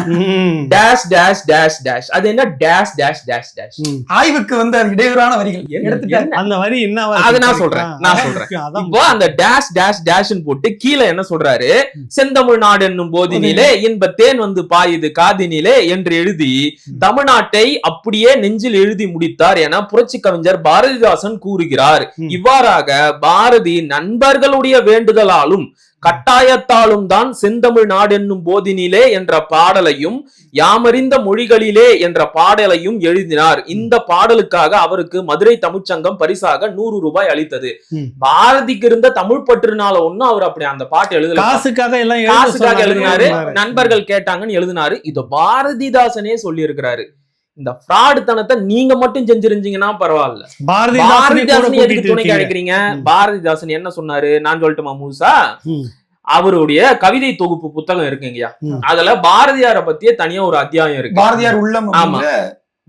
Dash dash dash dash. அது என்ன டேஷ் டேஷ் டேஷ் டேஷ்? ஆய்வுக்கு வந்து இடையூறான வரிகள் எடுத்துட்டாரு. அந்த வரி என்ன, அது நான் சொல்றேன். இப்போ அந்த டேஷ் டேஷ் டேஷ்னு போட்டு கீழே என்ன சொல்றாரு, செந்தமிழ் நாடு என்னும் போதினிலே இன்ப தேன் வந்து பாயுது காதினிலே என்று எழுதி தமிழ்நாட்டை அப்படியே நெஞ்சில் எழுதி முடித்தார் என புரட்சி கவிஞர் பாரதிதாசன் கூறுகிறார். இவ்வாறாக பாரதி நண்பர்களுடைய வேண்டுதலாலும் கட்டாயத்தாலும் தான் செந்தமிழ் நாடு என்னும் போதினிலே என்ற பாடலையும் யாமறிந்த மொழிகளிலே என்ற பாடலையும் எழுதினார். இந்த பாடலுக்காக அவருக்கு மதுரை தமிழ்ச்சங்கம் பரிசாக 100 ரூபாய் அளித்தது. பாரதிக்கு இருந்த தமிழ் பற்றுனால ஒண்ணும் அவர் அப்படி அந்த பாட்டு எழுதல, காசுக்காக எழுதினாரு. நண்பர்கள் கேட்டாங்கன்னு எழுதினாரு. இத பாரதிதாசனே சொல்லி இருக்கிறாரு. இந்த ஃப்ராட் தனத்தை நீங்க மட்டும் செஞ்சிருந்தீங்கன்னா பரவாயில்ல, பாரதிதாசன் எதுக்கு துணைக்கு அழைக்கிறீங்க? பாரதிதாசன் என்ன சொன்னாரு நான் சொல்லட்டுமா மூசா? அவருடைய கவிதை தொகுப்பு புத்தகம் இருக்குங்கய்யா. ம். அதுல பாரதியாரை பத்தியே தனியா ஒரு அத்தியாயம் இருக்கு. பாரதியார் உள்ளம் ஆமா.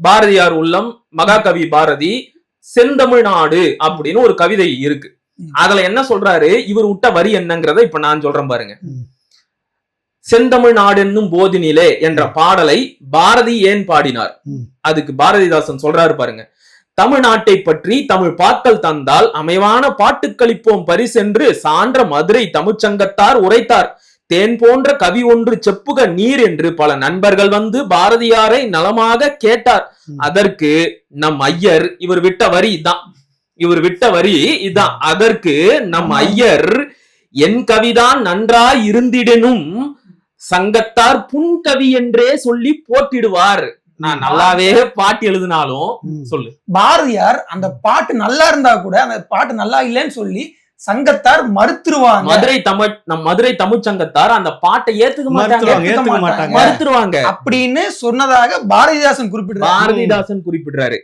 பாரதியார் உள்ளம், மகாகவி பாரதி, செந்தமிழ்நாடு அப்படின்னு ஒரு கவிதை இருக்கு. அதுல என்ன சொல்றாரு, இவர் விட்ட வரி என்னங்கிறத இப்ப நான் சொல்றேன் பாருங்க. செந்தமிழ்நாடு என்னும் போதினிலே என்ற பாடலை பாரதி ஏன் பாடினார்? அதுக்கு பாரதிதாசன் சொல்றாரு பாருங்க. தமிழ்நாட்டை பற்றி தமிழ் பாக்கள் தந்தால் அமைவான பாட்டுக்களிப்போம் பரிசென்று சான்ற மதுரை தமிழ்ச்சங்கத்தார் உரைத்தார். தேன் போன்ற கவி ஒன்று செப்புக நீர் என்று பல நண்பர்கள் வந்து பாரதியாரை நலமாக கேட்டார். அதற்கு நம் ஐயர், இவர் விட்ட வரி இதான், அதற்கு நம் ஐயர் என் கவிதான் நன்றாய் இருந்திடனும் சங்கத்தார் புன்கவி என்றே சொல்லி போட்டிடுவார். நான் நல்லாவே பாட்டு எழுதினாலும் சொல்லு. பாரதியார் அந்த பாட்டு நல்லா இருந்தா கூட அந்த பாட்டு நல்லா இல்லைன்னு சொல்லி சங்கத்தார் மறுத்துருவாங்க. மதுரை தமிழ் சங்கத்தார் அந்த பாட்டை ஏத்துக்க மாட்டாங்க, மறுத்துருவாங்க அப்படின்னு சொன்னதாக பாரதிதாசன் குறிப்பிடுறாரு.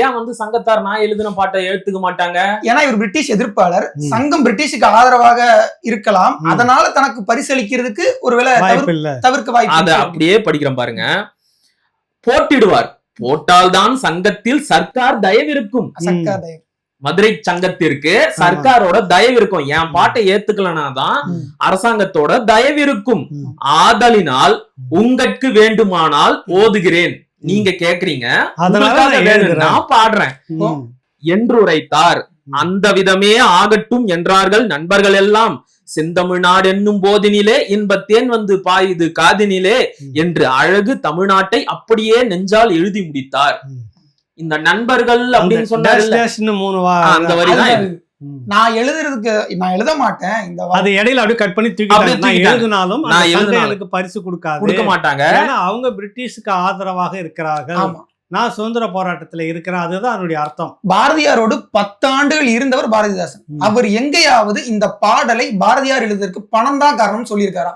ஏன் வந்து சங்கத்தார் நான் எழுதின பாட்டை ஏத்துக்க மாட்டாங்க? ஏன்னா இவர் பிரிட்டிஷ் எதிர்ப்பாளர், சங்கம் பிரிட்டிஷுக்கு ஆதரவாக இருக்கலாம், அதனால தனக்கு பரிசளிக்கிறதுக்கு ஒருவேளை தவிர்க்க வாய்ப்பு. அதை அப்படியே படிக்கிறேன் பாருங்க. போட்டிடுவார், போட்டால்தான் சங்கத்தில் சர்க்கார் தயவு இருக்கும். மதுரை சங்கத்திற்கு சர்க்காரோட தயவு இருக்கும். என் பாட்டை ஏத்துக்கலனாதான் அரசாங்கத்தோட தயவு இருக்கும். ஆதலினால் உங்களுக்கு வேண்டுமானால் ஓதுகிறேன், நீங்க கேக்குறீங்க, நான் பாடுறேன் என்று உரைத்தார். அந்த விதமே ஆகட்டும் என்றார்கள் நண்பர்கள் எல்லாம். செந்தமிழ்நாடு என்னும் போதினிலே இன்பத்தேன் வந்து பாயுது காதினிலே என்று அழகு தமிழ்நாட்டை அப்படியே நெஞ்சால் எழுதி முடித்தார். இந்த நண்பர்கள் அப்படின்னு சொன்னாரு, அந்த வரிதான் நான் எழுத மாட்டேன். இந்த அது இடையில அப்படியே கட் பண்ணி தூக்கி எழுதினாலும் எனக்கு பரிசு கொடுக்க மாட்டாங்க. ஏன்னா அவங்க பிரிட்டிஷுக்கு ஆதரவாக இருக்கிறார்கள், நான் சுதந்திர போராட்டத்துல இருக்கிறேன், அதுதான் அதனுடைய அர்த்தம். பாரதியாரோடு 10 ஆண்டுகள் இருந்தவர் பாரதிதாசன். அவர் எங்கேயாவது இந்த பாடலை பாரதியார் எழுதுறதுக்கு பணம் தான் காரணம் சொல்லியிருக்காரா?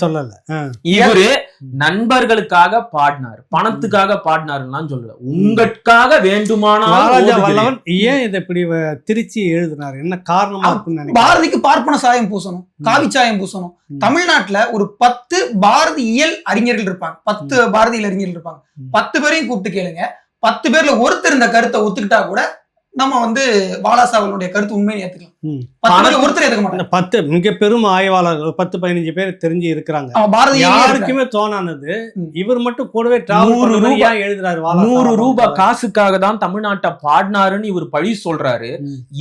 சொல்லல. இவரு நண்பர்களுக்காக பாடினார், பணத்துக்காக பாடினாருன்னு சொல்லல, உங்களுக்காக வேண்டுமானால். ஏன் இதை இப்படி திருச்சி எழுதினார், என்ன காரணமா இருக்குன்னு? பாரதிக்கு பார்ப்பன சாயம் பூசணும், காவி சாயம் பூசணும். தமிழ்நாட்டுல ஒரு 10 பாரதியியல் அறிஞர்கள் இருப்பாங்க, 10 பாரதியியல் அறிஞர்கள் இருப்பாங்க. 10 பேரையும் கூப்பிட்டு கேளுங்க, 10 பேர்ல ஒருத்தர் இந்த கருத்தை ஒத்துக்கிட்டா கூட நம்ம வந்து வாலாசாவலுடைய கருத்து உண்மையை ஏத்துக்கலாம். ஒருத்தர் ஏத்துக்க மாட்டாங்க. 10 மிக பெரும் ஆய்வாளர்கள் 10-15 பேர் தெரிஞ்சு இருக்கிறாங்க. யாருக்குமே தோணானது இவர் மட்டும் கூடவே எழுதுறாரு. 100 ரூபாய் காசுக்காக தான் தமிழ்நாட்டை பாடினாருன்னு இவர் பழி சொல்றாரு.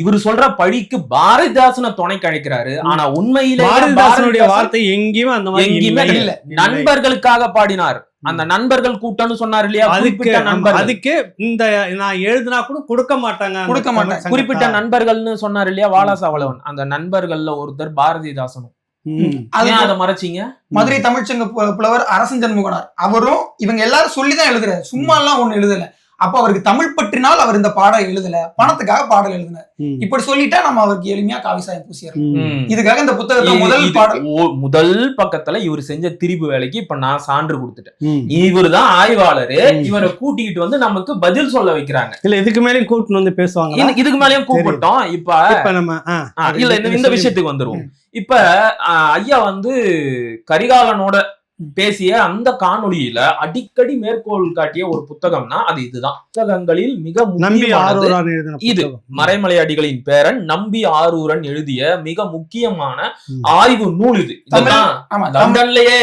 இவர் சொல்ற பழிக்கு பாரதிதாசனை துணை கழிக்கிறாரு. ஆனா உண்மையிலே பாரதிதாசனுடைய வார்த்தை எங்கேயுமே அந்த மாதிரி எங்கேயுமே இல்ல. நண்பர்களுக்காக பாடினார். அந்த நண்பர்கள் கூட்டம்னு சொன்னார் இல்லையா, அதுக்கு இந்த நான் எழுதினா கூட கொடுக்க மாட்டாங்க. குறிப்பிட்ட நண்பர்கள்னு சொன்னார் இல்லையா வாலாசாவலவன், அந்த நண்பர்கள்ல ஒருத்தர் பாரதிதாசனும். அதை மறைச்சிங்க. மதுரை தமிழ்ச்சங்க புலவர் அரசன் ஜன்முகனார் அவரும் இவங்க எல்லாரும் சொல்லிதான் எழுதுறாரு, சும்மா எல்லாம் ஒண்ணு எழுதல. அப்ப அவருக்கு தமிழ் பற்றினால் அவர் இந்த பாடல் எழுதல, பணத்துக்காக பாடல் எழுதினார். இப்படி சொல்லிட்டா நம்ம அவருக்கு எளிமையா காவிசாயம் பூசிடலாம். இதுக்காக இந்த புத்தகத்தை முதல் பக்கத்துல இவர் செஞ்ச திரிப்பு வேலைக்கு இப்ப நான் சான்று கொடுத்துட்டேன். இவரு தான் ஆய்வாளரு, இவரை கூட்டிக்கிட்டு வந்து நமக்கு பதில் சொல்ல வைக்கிறாங்க. இல்ல இதுக்கு மேலயும் கூட்டிட்டு வந்து பேசுவாங்க, இதுக்கு மேலயும் கூப்பிட்டோம். இப்ப நம்ம இல்ல இந்த விஷயத்துக்கு வந்துருவோம். இப்ப ஐயா வந்து கரிகாலனோட பேசிய அந்த காணொலியில அடிக்கடி மேற்கோள் காட்டிய ஒரு புத்தகம்னா அது இதுதான். புத்தகங்களில் மிக முக்கியமானது இது. மறைமலை அடிகளின் பேரன் நம்பி ஆரூரன் எழுதிய மிக முக்கியமான ஆய்வு நூல் இது. லண்டன்லயே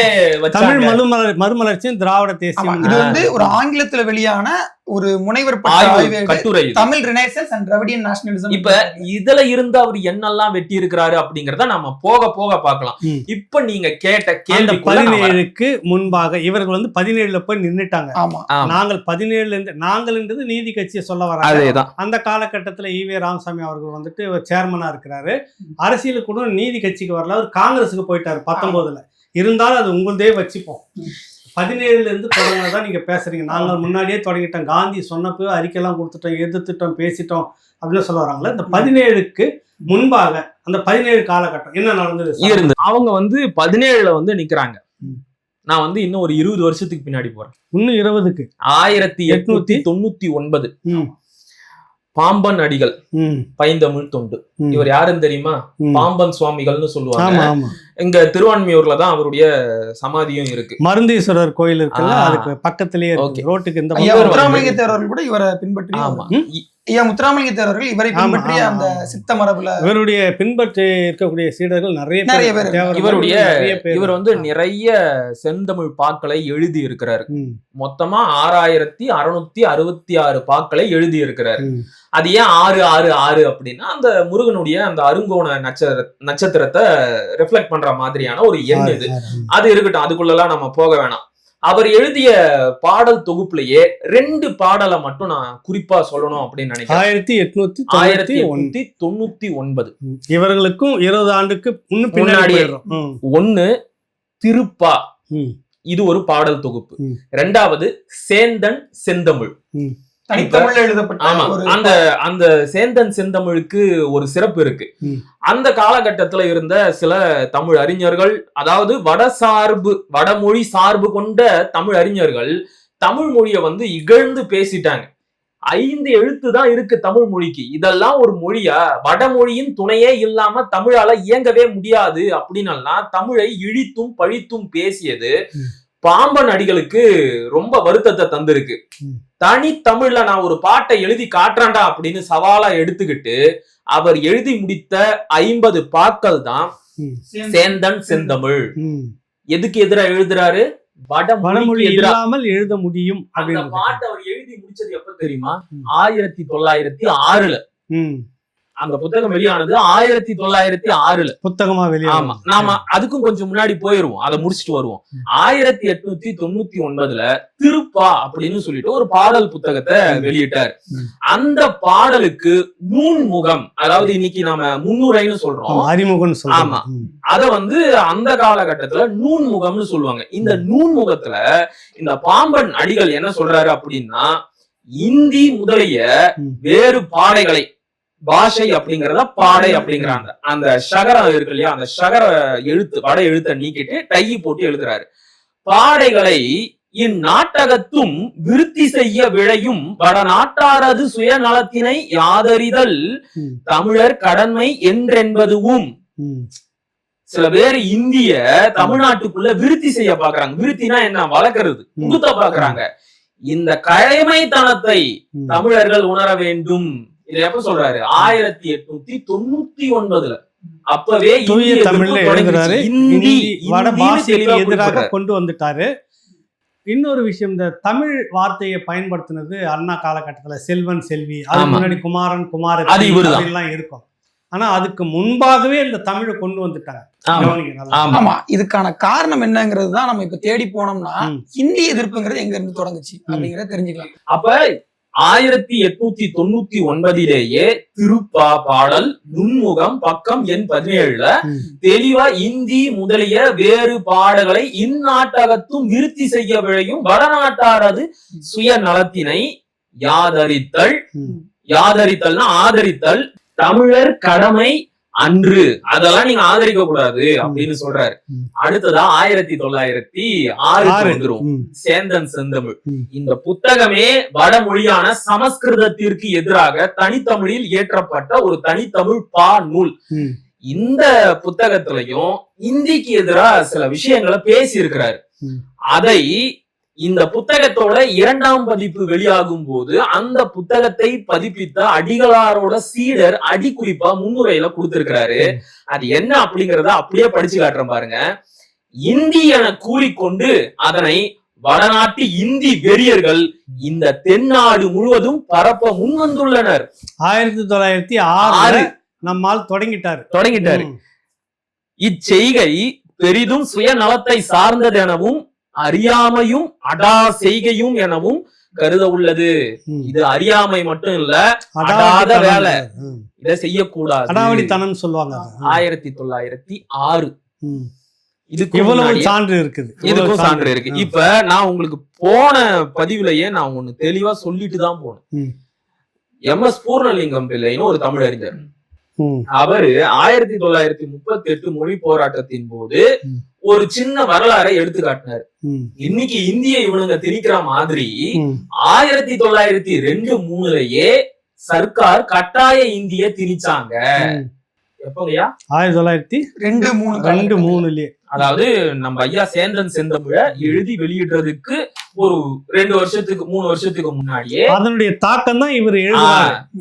மறுமலர்ச்சியும் திராவிட தேசியம். இது வந்து ஒரு ஆங்கிலத்துல வெளியான ஒரு முனைவர் கட்டுரை, Tamil Renaissance and Dravidian nationalism. இப்ப இதுல இருந்து அவர் என்னெல்லாம் வெட்டி இருக்கிறாரு அப்படிங்கறத நம்ம போக போக பார்க்கலாம். இப்ப நீங்க கேட்ட கேள்வி 17க்கு முன்பாக இவர்கள் வந்து 17ல போய் நின்னுட்டாங்க. நாங்கள் 17 நாங்கள்ன்றது நீதி கட்சியை சொல்ல வராங்க. அந்த காலகட்டத்துல ஈவே ராமசாமி அவர்கள் வந்துட்டு சேர்மனா இருக்கிறாரு. அரசியலுக்கு கூட நீதி கட்சிக்கு வரல, அவர் காங்கிரஸுக்கு போயிட்டாரு 19ல. இருந்தாலும் அது உங்களுதே வச்சுப்போம். 17ல இருந்து தொடங்கினதான் நீங்க பேசுறீங்க. நாங்கள் முன்னாடியே தொடங்கிட்டோம், காந்தி சொன்னப்போ அறிக்கையெல்லாம் கொடுத்துட்டோம், எதிர்த்துட்டோம், பேசிட்டோம் அப்படின்னு சொல்ல வராங்களே. இந்த 17க்கு முன்பாக அந்த 17 காலகட்டம் என்ன நடந்தது? அவங்க வந்து 17ல வந்து நிக்கிறாங்க. நான் வந்து இன்னும் ஒரு 20 வருஷத்துக்கு பின்னாடி போறேன். இன்னும் 20க்கு 1899 பாம்பன் அடிகள் ம், பைந்தமிழ் தொண்டு. ம். இவர் யாருன்னு தெரியுமா? ம். பாம்பன் சுவாமிகள்னு சொல்லுவாங்க. ஆமா ஆமா. இங்க திருவான்மியூர்ல தான் அவருடைய சமாதியும் இருக்கு. மருந்தீஸ்வரர் கோயில் இருக்குல்ல, ஆ. அதுக்கு பக்கத்திலேயே Okay. இருக்கு. ரோட்டுக்கு இந்த ஐயா பக்கம் முத்துராமலிங்க தேவர்கள் கூட இவரை பின்பற்றி ஆமா. ஐயா முத்துராமலிங்க தேவர்கள் இவரை ஆமா, பின்பற்றிய ஆமா, அந்த ஆமா. சித்த மரபுல இவருடைய பின்பற்றி இருக்கக்கூடிய சீடர்கள் நிறைய நிறைய பேர் தேவர் இவருடைய நிறைய பேர். இவர் வந்து நிறைய செந்தமிழ் பாக்களை எழுதி இருக்கிறார். ம், மொத்தமா 6666 பாக்களை எழுதி இருக்கிறார். ம். அது ஏன் 666 அப்படின்னா அந்த முருகனுடைய அந்த அருங்கோண நட்சத்திரத்தை ரிஃப்ளெக்ட் பண்ற மாதிரியான ஒரு எண் இது. அது இருக்கட்டும், அதுக்குள்ளலாம் நம்ம போக வேணாம். அவர் எழுதிய பாடல் தொகுப்புலயே 2 பாடலை மட்டும் நான் குறிப்பா சொல்லணும் அப்படின்னு நினைக்கிறேன். 1899. 1899. இவர்களுக்கும் 20 ஆண்டுக்கு முன்னும் பின்னாடி முன்னாடியே. போயிடுறோம். ம், ஒண்ணு திருப்பா, ம், இது ஒரு பாடல் தொகுப்பு. ம். 2வது சேந்தன் செந்தமிழ். தனித்தமிழ்ல எழுதப்பட்ட ஆமா, ஒரு அந்த சேந்தன் செந்தமிழுக்கு ஒரு சிறப்பு இருக்கு. ம். அந்த காலகட்டத்துல இருந்த சில தமிழ் அறிஞர்கள், அதாவது வடமொழி சார்பு கொண்ட தமிழ் அறிஞர்கள் தமிழ் மொழியை வந்து இகழ்ந்து பேசிட்டாங்க. 5 எழுத்து தான் இருக்கு தமிழ் மொழிக்கு, இதெல்லாம் ஒரு மொழியா? வடமொழியின் துணையே இல்லாம தமிழால இயங்கவே முடியாது அப்படின்னு தமிழை இழித்தும் பழித்தும் பேசியது பாம்பன் அடிகளுக்கு ரொம்ப வருத்தத்தை தந்திருக்கு. தனி தமிழ்ல நான் ஒரு பாட்டை எழுதி காட்டுறான்டா அப்படின்னு சவாலா எடுத்துக்கிட்டு அவர் எழுதி முடித்த 50 பாக்கள் தான் சேந்தன் செந்தமிழ். எதுக்கு எதிரா எழுதுறாரு? வடமொழி வடமொழி எதிரா. இல்லாமல் எழுத முடியும் அந்த அப்படின்னு. பாட்டை அவர் எழுதி முடிச்சது எப்ப தெரியுமா? 1906. ம். அந்த புத்தகம் வெளியானது 1906. புத்தகமா வெளியே. ஆமா, நாம அதுக்கும் கொஞ்சம் முன்னாடி போயிருவோம், அதை முடிச்சுட்டு வருவோம். 1899 திருப்பா அப்படின்னு சொல்லிட்டு ஒரு பாடல் புத்தகத்தை வெளியிட்டார். அந்த பாடலுக்கு நூன்முகம், அதாவது இன்னைக்கு நாம முன்னுரைன்னு சொல்றோம், அறிமுகம் ஆமா, அத வந்து அந்த காலகட்டத்துல நூன்முகம்னு சொல்லுவாங்க. இந்த நூன்முகத்துல இந்த பாம்பன் அடிகள் என்ன சொல்றாரு அப்படின்னா, இந்தி முதலிய வேறு பாடைகளை, பாஷை அப்படிங்கறத பாடை அப்படிங்கிறாங்க, அந்த ஷகரம் இருக்கு இல்லையா, அந்த ஷகர எழுத்து வட எழுத்தை நீக்கிட்டு டை போட்டு எழுதுறாரு. பாடைகளை இந்நாட்டகத்தும் விருத்தி செய்ய விழையும் வடநாட்டாரது சுயநலத்தினை யாதறிதல் தமிழர் கடன்மை என்றென்பதுவும். சில பேர் இந்திய தமிழ்நாட்டுக்குள்ள விருத்தி செய்ய பாக்குறாங்க. விருத்தினா என்ன? வளர்க்கறது, புகுத்த பாக்குறாங்க. இந்த கழைமைத்தனத்தை தமிழர்கள் உணர வேண்டும். இது எப்ப சொல்றாரு? 1899. அப்பவே தூய தமிழ்ல எழுதுறாரு. இந்தி வட பாஷைக்கு தெளிவா எதிராக கொண்டு வந்துட்டாரு. இன்னொரு விஷயம், இந்த தமிழ் வார்த்தையை பயன்படுத்தினது அண்ணா காலகட்டத்துல செல்வன் செல்வி, அதுக்கு முன்னாடி குமாரன் குமாரன் அப்படின்லாம் இருக்கும். ஆனா அதுக்கு முன்பாகவே இந்த தமிழை கொண்டு வந்துட்டாங்க. ஆமா, இதுக்கான காரணம் என்னங்கிறது தான் நம்ம இப்ப தேடி போனோம்னா ஹிந்தி எதிர்ப்புங்கிறது எங்க இருந்து தொடங்குச்சு அப்படிங்கறத தெரிஞ்சுக்கலாம். அப்ப 1899 திருப்பா பாடல் நுண்முகம் பக்கம் எண் 17 தெளிவா இந்தி முதலிய வேறு பாடல்களை இந்நாட்டகத்தும் விருத்தி செய்ய விழையும் வடநாட்டாரது சுயநலத்தினை யாதரித்தல். யாதரித்தல்னா ஆதரித்தல். தமிழர் கடமை அன்று, அதெல்லாம் நீங்க ஆதரிக்க கூடாது அப்படின்னு சொல்றாரு. அடுத்ததா 1906 வந்துரும் சேந்தன் செந்தமிழ். இந்த புத்தகமே வடமொழியான சமஸ்கிருதத்திற்கு எதிராக தனித்தமிழில் இயற்றப்பட்ட ஒரு தனித்தமிழ் பா நூல். இந்த புத்தகத்திலையும் இந்திக்கு எதிராக சில விஷயங்களை பேசி இருக்கிறாரு. அதை இந்த புத்தகத்தோட 2ஆம் பதிப்பு வெளியாகும் போது அந்த புத்தகத்தை பதிப்பித்த அடிகளாரோட சீடர் அடிக்குறிப்பா முன்னுரையில கொடுத்திருக்கிறாரு. அது என்ன அப்படிங்கறத அப்படியே படிச்சு காட்டுறேன் பாருங்க. இந்தி என கூறிக்கொண்டு அதனை வடநாட்டு இந்தி வெறியர்கள் இந்த தென்னாடு முழுவதும் பரப்ப முன்வந்துள்ளனர். 1906 நம்மால் தொடங்கிட்டாரு. இச்செய்கை பெரிதும் சுயநலத்தை சார்ந்தது எனவும் அறியாமையும் அடா செய்கையும் எனவும் கருத உள்ளது. இது அறியாமை மட்டும் இல்ல, அடாத வேலை, இதை செய்யக்கூடாது, அடாவடித்தனம் சொல்லுவாங்க. 1906 இவ்வளவு சான்று இருக்குது, இதுக்கும் சான்று இருக்கு. இப்ப நான் உங்களுக்கு போன பதிவுலயே நான் ஒண்ணு தெளிவா சொல்லிட்டு தான் போனேன். MS பூர்ணலிங்கம் பிள்ளைன்னு ஒரு தமிழ் அறிஞர். அவரு 1938 மொழி போராட்டத்தின் போது ஒரு சின்ன வரலாறை எடுத்து காட்டினார். இன்னைக்கு இந்திய இவனுங்க திணிக்கிற மாதிரி 1902-3 சர்க்கார் கட்டாய இந்திய திணிச்சாங்க. எப்போங்கய்யா? 1902-3 அதாவது நம்ம ஐயா சேந்தன் செந்தமிழ எழுதி வெளியிடுறதுக்கு ஒரு 3 வருஷத்துக்கு முன்னாடியே அதனுடைய தாக்கம் தான் இவர்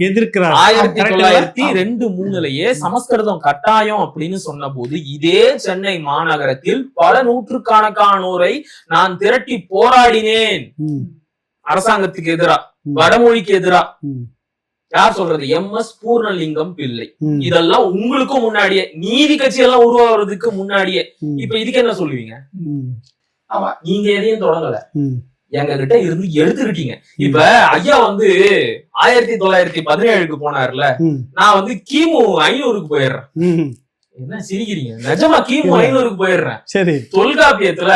எதிர்க்கிறார். 1902-3 சமஸ்கிருதம் கட்டாயம் அப்படின்னு சொன்ன போது இதே சென்னை மாநகரத்தில் பல நூற்றுக்கணக்கானோரை நான் திரட்டி போராடினேன் அரசாங்கத்துக்கு எதிரா, வடமொழிக்கு எதிரா. யார் சொல்றது? MS பூர்ணலிங்கம் பிள்ளை. இதெல்லாம் உங்களுக்கும் முன்னாடியே, நீதி கட்சி எல்லாம் உருவாகிறதுக்கு முன்னாடியே. இப்ப இதுக்கு என்ன சொல்லுவீங்க? நீங்க எதையும் தொடங்கல, எங்க கிட்ட இருந்து எடுத்துக்கிட்டீங்க. இப்ப ஐயா 1917 போனார்ல, நான் கிமு 500 போயிடுறேன். என்ன சிரிக்கிறீங்க? நிஜமா கிமு 500 போயிடுறேன். சரி. தொல்காப்பியத்துல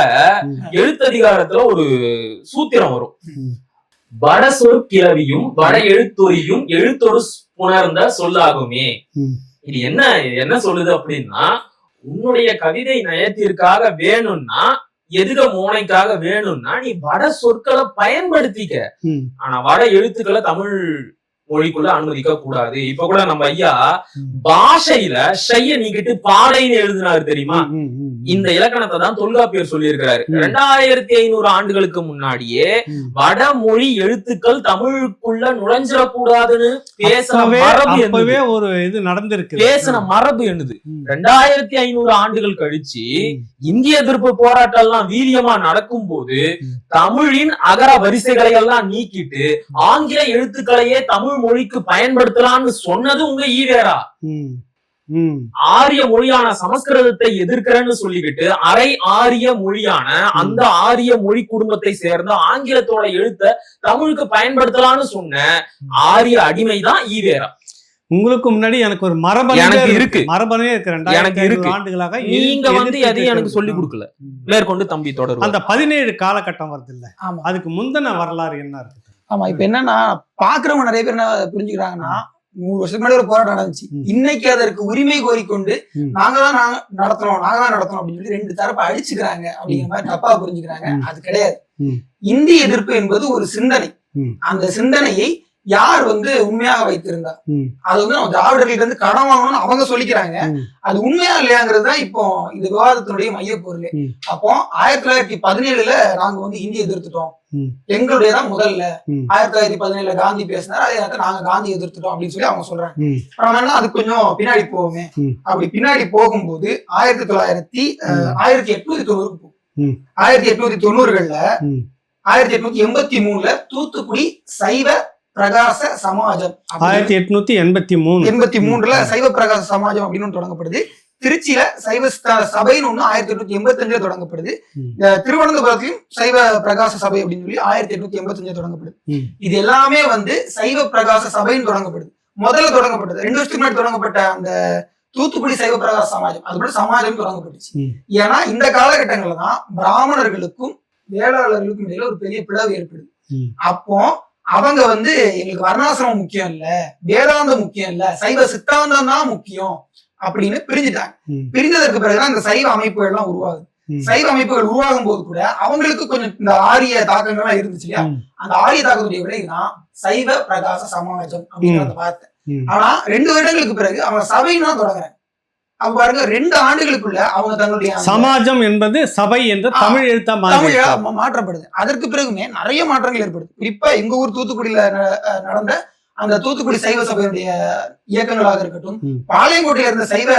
எழுத்ததிகாரத்துல ஒரு சூத்திரம் வரும். வட சொற்கிளவியும் வட எழுத்தொரியும் எழுத்தொரு புணர்ந்த சொல்லாகுமே. இது என்ன சொல்லுது அப்படின்னா, உன்னுடைய கவிதை நயத்திற்காக வேணும்னா, எதுக மோனைக்காக வேணும்னா நீ வட சொற்களை பயன்படுத்திக்க. ஆனா வட எழுத்துக்களை தமிழ் மொழிக்குள்ள அனுமதிக்க கூடாது. இப்ப கூட நம்ம ஐயா பாஷையில ஷைய நீக்கிட்டு பாடைன்னு எழுதினாரு தெரியுமா? இந்த இலக்கணத்தை தான் தொல்காப்பியர் சொல்லி இருக்கிறாரு. 2500 ஆண்டுகளுக்கு முன்னாடியே வடமொழி எழுத்துக்கள் தமிழுக்குள்ள நுழைஞ்சிடக்கூடாதுன்னு பேசின மரபு என்னது. 2500 ஆண்டுகள் கழிச்சு இந்திய எதிர்ப்பு போராட்டம் எல்லாம் வீரியமா நடக்கும் போது தமிழின் அகர வரிசைகளை எல்லாம் நீக்கிட்டு ஆங்கில எழுத்துக்களையே தமிழ் மொழிக்கு பயன்படுத்தலாம்னு சொன்னது உங்க ஈவேரா. ஆரிய மொழியான சமஸ்கிருதத்தை எதிர்க்கிறேன்னு சொல்லிக்கிட்டு அரை ஆரிய மொழியான அந்த ஆரிய மொழி குடும்பத்தை சேர்ந்த ஆங்கிலத்தோட எழுத்த தமிழுக்கு பயன்படுத்தலாம்னு சொன்ன ஆரிய அடிமைதான் ஈவேரா. உங்களுக்கு முன்னாடி எனக்கு ஒரு மரபணு இருக்கு, மரபணே இருக்கு. எனக்கு இருக்கு. ஆண்டுகளாக நீங்க எதையும் எனக்கு சொல்லி கொடுக்கல. மேற்கொண்டு தம்பி தொடரும். அந்த 17 காலகட்டம் வருது இல்ல, அதுக்கு முந்தின வரலாறு என்ன இருக்கு? ஆமா, இப்ப என்னன்னா பாக்குறவங்க நிறைய பேர் என்ன புரிஞ்சுக்கிறாங்கன்னா, 100 வருஷத்துக்கு முன்னாடி ஒரு போராட்டம் நடந்துச்சு, இன்னைக்கு அதற்கு உரிமை கோரிக்கொண்டு நாங்க தான் நடத்துறோம் அப்படின்னு சொல்லி 2 தரப்பு அடிச்சுக்கிறாங்க அப்படிங்கிற மாதிரி தப்பா புரிஞ்சுக்கிறாங்க. அது கிடையாது. இந்திய எதிர்ப்பு என்பது ஒரு சிந்தனை. அந்த சிந்தனையை யார் உண்மையாக வைத்திருந்தா, அது நம்ம திராவிடர்கள் இருந்து கடன் வாங்கணும்னு அவங்க சொல்லிக்கிறாங்க. அது உண்மையா இல்லையாங்கிறது தான் இப்போ இந்த விவாதத்தினுடைய மைய பொருள். அப்போ 1917 நாங்க இந்திய எதிர்த்துட்டோம், எங்களுடையதான் முதல்ல. 1917 காந்தி பேசினார், அதே நேரத்தில் நாங்க காந்தி எதிர்த்துட்டோம் அப்படின்னு சொல்லி அவங்க சொல்றாங்க. அது கொஞ்சம் பின்னாடி போவோமே. அப்படி பின்னாடி போகும்போது 1890 போகும். 1890கள்ல 1883 தூத்துக்குடி சைவ பிரகாச சமாஜம் 1883 சைவ பிரகாச சமாஜம் அப்படின்னு தொடங்கப்படுது. திருச்சியில சைவ சபைன்னு ஒண்ணு 1885 தொடங்கப்படுது. திருவனந்தபுரத்திலும் சைவ பிரகாச சபை அப்படின்னு சொல்லி 1885 தொடங்கப்படுது. இது எல்லாமே சைவ பிரகாச சபைன்னு தொடங்கப்படுது. முதல்ல தொடங்கப்பட்டது 2 வருஷத்துக்கு முன்னாடி தொடங்கப்பட்ட அந்த தூத்துக்குடி சைவ பிரகாச சமாஜம், அது கூட சமாஜம் தொடங்கப்பட்டுச்சு. ஏன்னா இந்த காலகட்டங்கள்ல தான் பிராமணர்களுக்கும் வேளாளர்களுக்கும் இடையில ஒரு பெரிய பிளவு ஏற்படுது. அப்போ அவங்க எங்களுக்கு வர்ணாசிரமம் முக்கியம் இல்ல, வேதாந்தம் முக்கியம் இல்ல, சைவ சித்தாந்தம் தான் முக்கியம் அப்படின்னு பிரிஞ்சுட்டாங்க. பிரிஞ்சதற்கு பிறகுதான் இந்த சைவ அமைப்புகள் எல்லாம் உருவாகுது. சைவ அமைப்புகள் உருவாகும் போது கூட அவங்களுக்கு கொஞ்சம் இந்த ஆரிய தாக்கங்கள்லாம் இருந்துச்சு இல்லையா, அந்த ஆரிய தாக்கத்துடைய விலைதான் சைவ பிரகாச சமாஜம் அப்படிங்கிறத பார்த்தேன். ஆனா 2 வருடங்களுக்கு பிறகு அவங்க சபைன்னு தான் தொடங்குறாங்க. அப்ப பாருங்க, 2 ஆண்டுகளுக்குள்ள அவங்க தங்களுடைய சமாஜம் என்பது சபை என்ற தமிழ் எழுத்தா மாற்றப்படுது. அதற்கு பிறகுமே நிறைய மாற்றங்கள் ஏற்படுது. குறிப்பா எங்க ஊர் தூத்துக்குடியில நடந்த அந்த தூத்துக்குடி சைவ சபையுடைய இயக்கங்களாக இருக்கட்டும், பாளையங்கோட்டையில இருந்த சைவ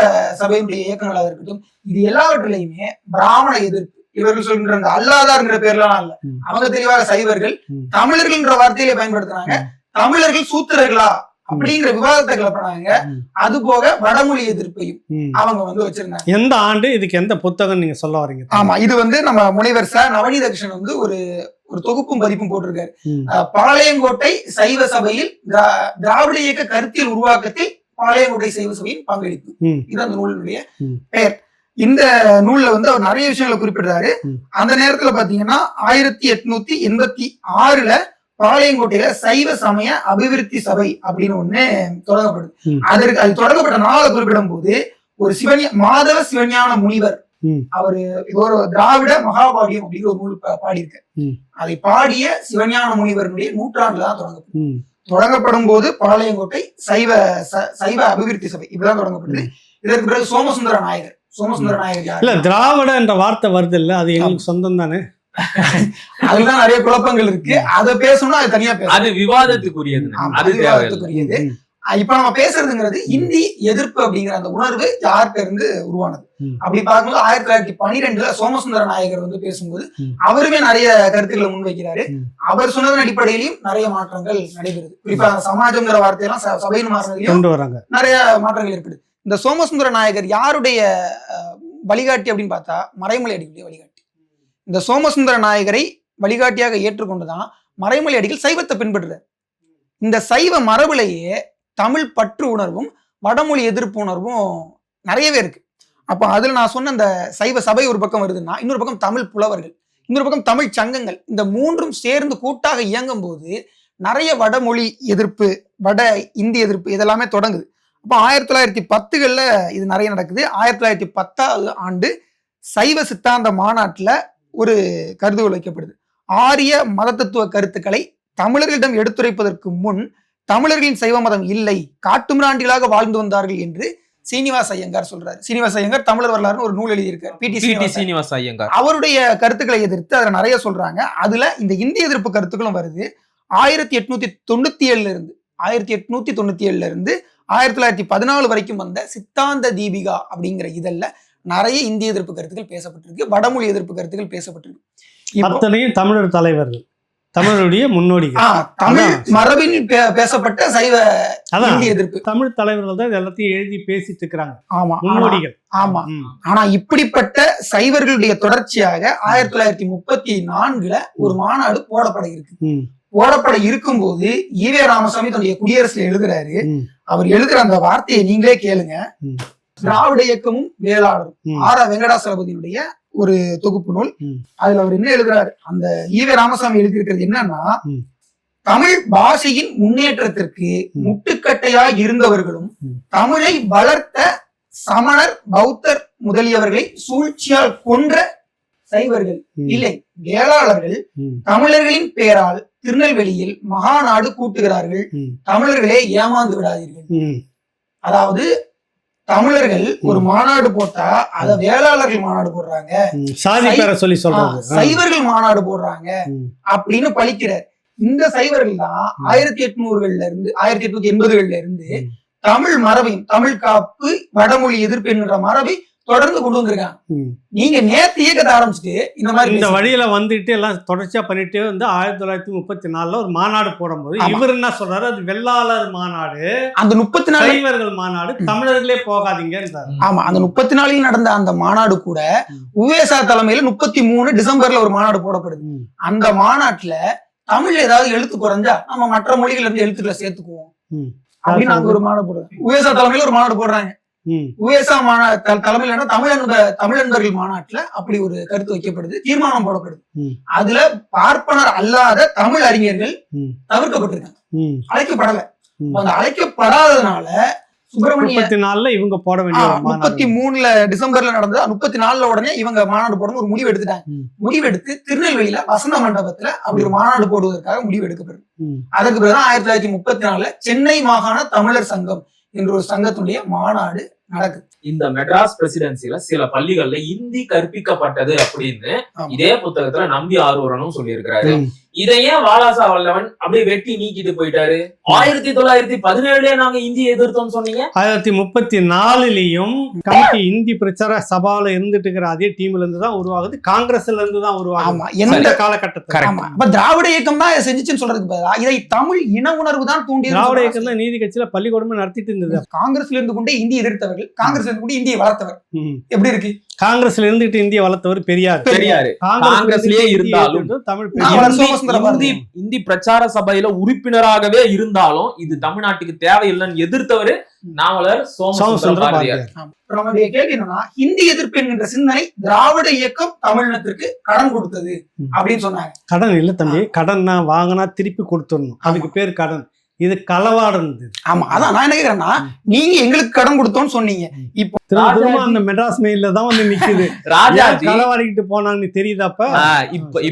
சபையுடைய இயக்கங்களாக இருக்கட்டும், இது எல்லாவற்றிலையுமே பிராமண எதிர்ப்பு. இவர்கள் சொல்கின்ற அந்த அல்லாதார்ங்கிற பேர்லாம் இல்ல, அவங்க தெளிவாக சைவர்கள், தமிழர்கள்ன்ற வார்த்தையில பயன்படுத்துறாங்க. தமிழர்கள் சூத்திரர்களா அப்படிங்கிற விவாதத்தை கிளப்பினாங்க. அது போக வடமொழி எதிர்ப்பையும் அவங்க வச்சிருந்தாங்க. எந்த ஆண்டு இதுக்கு எந்த புத்தகம் நீங்க சொல்ல வரீங்க? ஆமா, இது நம்ம முனைவர் ச நவநீத கிருஷ்ணன் ஒரு தொகுப்பும் பதிப்பும் போட்டிருக்காரு. பாளையங்கோட்டை சைவ சபையில் திராவிட இயக்க கருத்தியல் உருவாக்கத்தில் பாளையங்கோட்டை சைவ சபையின் பங்களிப்பு, இது அந்த நூலினுடைய பெயர். இந்த நூல்ல அவர் நிறைய விஷயங்களை குறிப்பிடுறாரு. அந்த நேரத்துல பாத்தீங்கன்னா 1886 பாளையங்கோட்டையில சைவ சமய அபிவிருத்தி சபை அப்படின்னு ஒண்ணு தொடங்கப்படுது. அது தொடங்கப்பட்ட நாளை குறிப்பிடும் போது ஒரு மாதவ சிவஞான முனிவர், அவரு ஒரு திராவிட மகாபாடியம் அப்படிங்கிற ஒரு நூல் பாடியிருக்க, அதை பாடிய சிவஞான முனிவருடைய நூற்றாண்டுல தான் தொடங்கப்படும் போது பாளையங்கோட்டை சைவ அபிவிருத்தி சபை இப்படிதான் தொடங்கப்பட்டது. இதற்கு பிறகு சோமசுந்தர நாயகர் யார்? இல்ல திராவிட என்ற வார்த்தை வருது இல்ல, அது எங்களுக்கு சொந்தம் தானே. அதுதான் நிறைய குழப்பங்கள் இருக்கு. அதை பேசணும்னா அது தனியா பேசணும், அது விவாதத்துக்குரியது. அது விவாதத்துக்குரியது. இப்ப நம்ம பேசுறதுங்கிறது இந்தி எதிர்ப்பு அப்படிங்கிற அந்த உணர்வு யார்கிட்ட இருந்து உருவானது அப்படி பார்க்கும்போது 1912 சோமசுந்தர நாயகர் வந்து பேசும்போது அவருமே நிறைய கருத்துக்களை முன்வைக்கிறாரு. அவர் சொன்னதன் அடிப்படையிலையும் நிறைய மாற்றங்கள் நடைபெறுது. குறிப்பா சமாஜம்ங்கிற வார்த்தையெல்லாம் சபையின் மாற்றங்களையும் நிறைய மாற்றங்கள் இருக்குது. இந்த சோமசுந்தர நாயகர் யாருடைய வழிகாட்டி அப்படின்னு பார்த்தா மறைமலை அடிகளுடைய வழிகாட்டி. இந்த சோமசுந்தர நாயகரை வழிகாட்டியாக ஏற்றுக்கொண்டுதான் மறைமலை அடிகள் சைவத்தை பின்பற்றுறார். இந்த சைவ மரபுலேயே தமிழ் பற்று உணர்வும் வடமொழி எதிர்ப்பு உணர்வும் நிறையவே இருக்கு. அப்போ அதுல நான் சொன்ன இந்த சைவ சபை ஒரு பக்கம் வருதுன்னா, இன்னொரு பக்கம் தமிழ் புலவர்கள், இன்னொரு பக்கம் தமிழ் சங்கங்கள், இந்த மூன்றும் சேர்ந்து கூட்டாக இயங்கும் போது நிறைய வடமொழி எதிர்ப்பு, வட இந்தி எதிர்ப்பு இதெல்லாமே தொடங்குது. அப்போ 1910களில் இது நிறைய நடக்குது. 1910 ஆண்டு சைவ சித்தாந்த மாநாட்டில் ஒரு கருதுகோள் வைக்கப்படுது. ஆரிய மத தத்துவ கருத்துக்களை தமிழர்களிடம் எடுத்துரைப்பதற்கு முன் தமிழர்களின் சைவ மதம் இல்லை, காட்டுமிராண்டிகளாக வாழ்ந்து வந்தார்கள் என்று சீனிவாச ஐயங்கார் சொல்றாரு. சீனிவாச ஐயங்கார் தமிழர் வரலாறுன்னு ஒரு நூல் எழுதியிருக்காரு, பிடி சீனிவாச ஐயங்கார். அவருடைய கருத்துக்களை எதிர்த்து அதுல நிறைய சொல்றாங்க. அதுல இந்த இந்திய எதிர்ப்பு கருத்துக்களும் வருது. 1897 இருந்து 1914 வரைக்கும் வந்த சித்தாந்த தீபிகா அப்படிங்கிற இதழ்ல நிறைய இந்திய எதிர்ப்பு கருத்துக்கள் பேசப்பட்டிருக்கு, வடமொழி எதிர்ப்பு கருத்துக்கள் பேசப்பட்டிருக்கு. தமிழர் தலைவர்கள், தமிழருடைய முன்னோடிகள், தமிழ் மரபில் பேசப்பட்ட சைவ இந்திய எதிர்ப்பு தமிழ் தலைவர்கள் தான் எல்லாத்தையும் எழுதி பேசிட்டு இருக்கிறாங்க. ஆமா, முன்னோடிகள். ஆமா. ஆனா இப்படிப்பட்ட சைவர்களுடைய தொடர்ச்சியாக 1934 ஒரு மாநாடு போடப்பட இருக்கும்போது ஈவே ராமசாமி தன்னுடைய குடியரசுல எழுதுறாரு. அவர் எழுதுற அந்த வார்த்தையை நீங்களே கேளுங்க. திராவிட இயக்கமும் வேளாளரும் ஆரா வெங்கடாசலபதியுடைய ஒரு தொகுப்பு நூல். அதுல அவர் என்ன எழுதுறாரு, அந்த ஈவே ராமசாமி எழுதியிருக்கிறது என்னன்னா, தமிழ் பாஷையின் முன்னேற்றத்திற்கு முட்டுக்கட்டையாய் இருந்தவர்களும் தமிழை வளர்த்த சமணர், பௌத்தர் முதலியவர்களை சூழ்ச்சியால் கொன்ற சைவர்கள் இல்லை, வேளாளர்கள் தமிழர்களின் பேரால் திருநெல்வேலியில் மகாநாடு கூட்டுகிறார்கள், தமிழர்களே ஏமாந்து விடாதீர்கள். அதாவது தமிழர்கள் ஒரு மாநாடு போட்டா அத வேளாளர்கள் மாநாடு போடுறாங்க, சைவர்கள் மாநாடு போடுறாங்க அப்படின்னு பழிக்கிறார். இந்த சைவர்கள் தான் 1880களில் இருந்து 1880களில் இருந்து தமிழ் மரபையும், தமிழ் காப்பு, வடமொழி எதிர்ப்பு என்கிற மரபை தொடர்ந்து கொண்டு வந்திருக்காங்க. நீங்க நேத்து இயக்கத்தை ஆரம்பிச்சுட்டு இந்த வழியில வந்துட்டு எல்லாம் தொடர்ச்சியா பண்ணிட்டு வந்து 1934 ஒரு மாநாடு போடும்போது இவர் என்ன சொல்றாரு, அது வெள்ளாளர் மாநாடு, அந்த 34 சைவர்கள் மாநாடு, தமிழர்களே போகாதீங்க. ஆமா, அந்த 34 நடந்த அந்த மாநாடு கூட உவேசா தலைமையில 33 டிசம்பர்ல ஒரு மாநாடு போடப்படுது. அந்த மாநாட்டுல தமிழ்ல ஏதாவது எழுத்து குறைஞ்சா நம்ம மற்ற மொழிகள் இருந்து எழுத்துக்களை சேர்த்துக்குவோம் அப்படின்னு நாங்க ஒரு மாநாடு போடுறோம். உவேசா தலைமையில ஒரு மாநாடு போடுறாங்க. உவேசா தலைமையில தமிழன்பர்கள் மாநாட்டுல அப்படி ஒரு கருத்து வைக்கப்படுது, தீர்மானம் போடப்படுது. அதுல பார்ப்பனர் அல்லாத தமிழ் அறிஞர்கள் தவிர்க்கப்பட்டிருக்காங்க, அழைக்கப்படல. அந்த அழைக்கப்படாததுனால சுப்பிரமணிய இவங்க போட வேண்டிய 33 டிசம்பர்ல நடந்தது. 34 உடனே இவங்க மாநாடு போடணும் ஒரு முடிவு எடுத்துட்டாங்க. முடிவெடுத்து திருநெல்வேலியில வசந்த மண்டபத்துல அப்படி ஒரு மாநாடு போடுவதற்காக முடிவு எடுக்கப்படுது. அதற்கு பிறகுதான் 1934 சென்னை மாகாண தமிழர் சங்கம் என்ற ஒரு சங்கத்துடைய மாநாடு நடக்குது. இந்த மெட்ராஸ் பிரசிடென்சில சில பள்ளிகள்ல இந்தி கற்பிக்கப்பட்டது அப்படின்னு இதே புத்தகத்துல நம்பி ஆரூரனும் சொல்லியிருக்கிறாரு. இதையே வாலாசா வல்லவன் அப்படியே வெட்டி நீக்கிட்டு போயிட்டாரு. 1917 நாங்க இந்தி எதிர்த்தோம் சொன்னீங்க. 1934 கமிட்டி இந்தி பிரச்சார சபால இருந்துட்டு இருக்கிற அதே டீம்ல இருந்து தான் உருவாகுது, காங்கிரஸ்ல இருந்து தான் உருவாகுது. எந்த காலகட்டத்தில் திராவிட இயக்கம் தான் செஞ்சுச்சுன்னு சொல்றதுக்கு பதிலா இதை தமிழ் இன உணர்வு தான் தூண்டியது. திராவிட இயக்கம் தான் நீதி கட்சியில பள்ளிக்கூடமே நடத்திட்டு இருந்தது. காங்கிரஸ்ல இருந்து கொண்டே இந்தி எதிர்த்தவர்கள், காங்கிரஸ்ல இருந்து கொண்டு இந்தியை வளர்த்தவர். எப்படி இருக்கு? காங்கிரஸ்ல இருந்துட்டு இந்திய வளர்த்தவர் பெரியார். காங்கிரஸ்லயே இருந்தாலும் தமிழ் இந்தி பிரச்சார சபையில உறுப்பினராகவே இருந்தாலும் இது தமிழ்நாட்டுக்கு தேவையில்லைன்னு எதிர்த்தவரு நாவலர் சோமசுந்தர பாரதியார். நம்மளுடைய கேள்வி என்னன்னா, இந்தி எதிர்ப்பு என்கின்ற சிந்தனை திராவிட இயக்கம் தமிழினத்திற்கு கடன் கொடுத்தது அப்படின்னு சொன்னாங்க. கடன் இல்ல தம்பி, கடன்னா வாங்கினா திருப்பி கொடுத்துடணும், அதுக்கு பேர் கடன். இது களவாடு. ஆமா, அதான் நான் என்ன கேக்குறேன்னா, நீங்க எங்களுக்கு கடன் கொடுத்தோம்னு சொன்னீங்க. இப்போ அந்த மெட்ராஸ் மெயில்ல தான் வந்து நிக்குது. ராஜா களவாடிக்கிட்டு போனாங்கன்னு தெரியுதாப்ப. இப்ப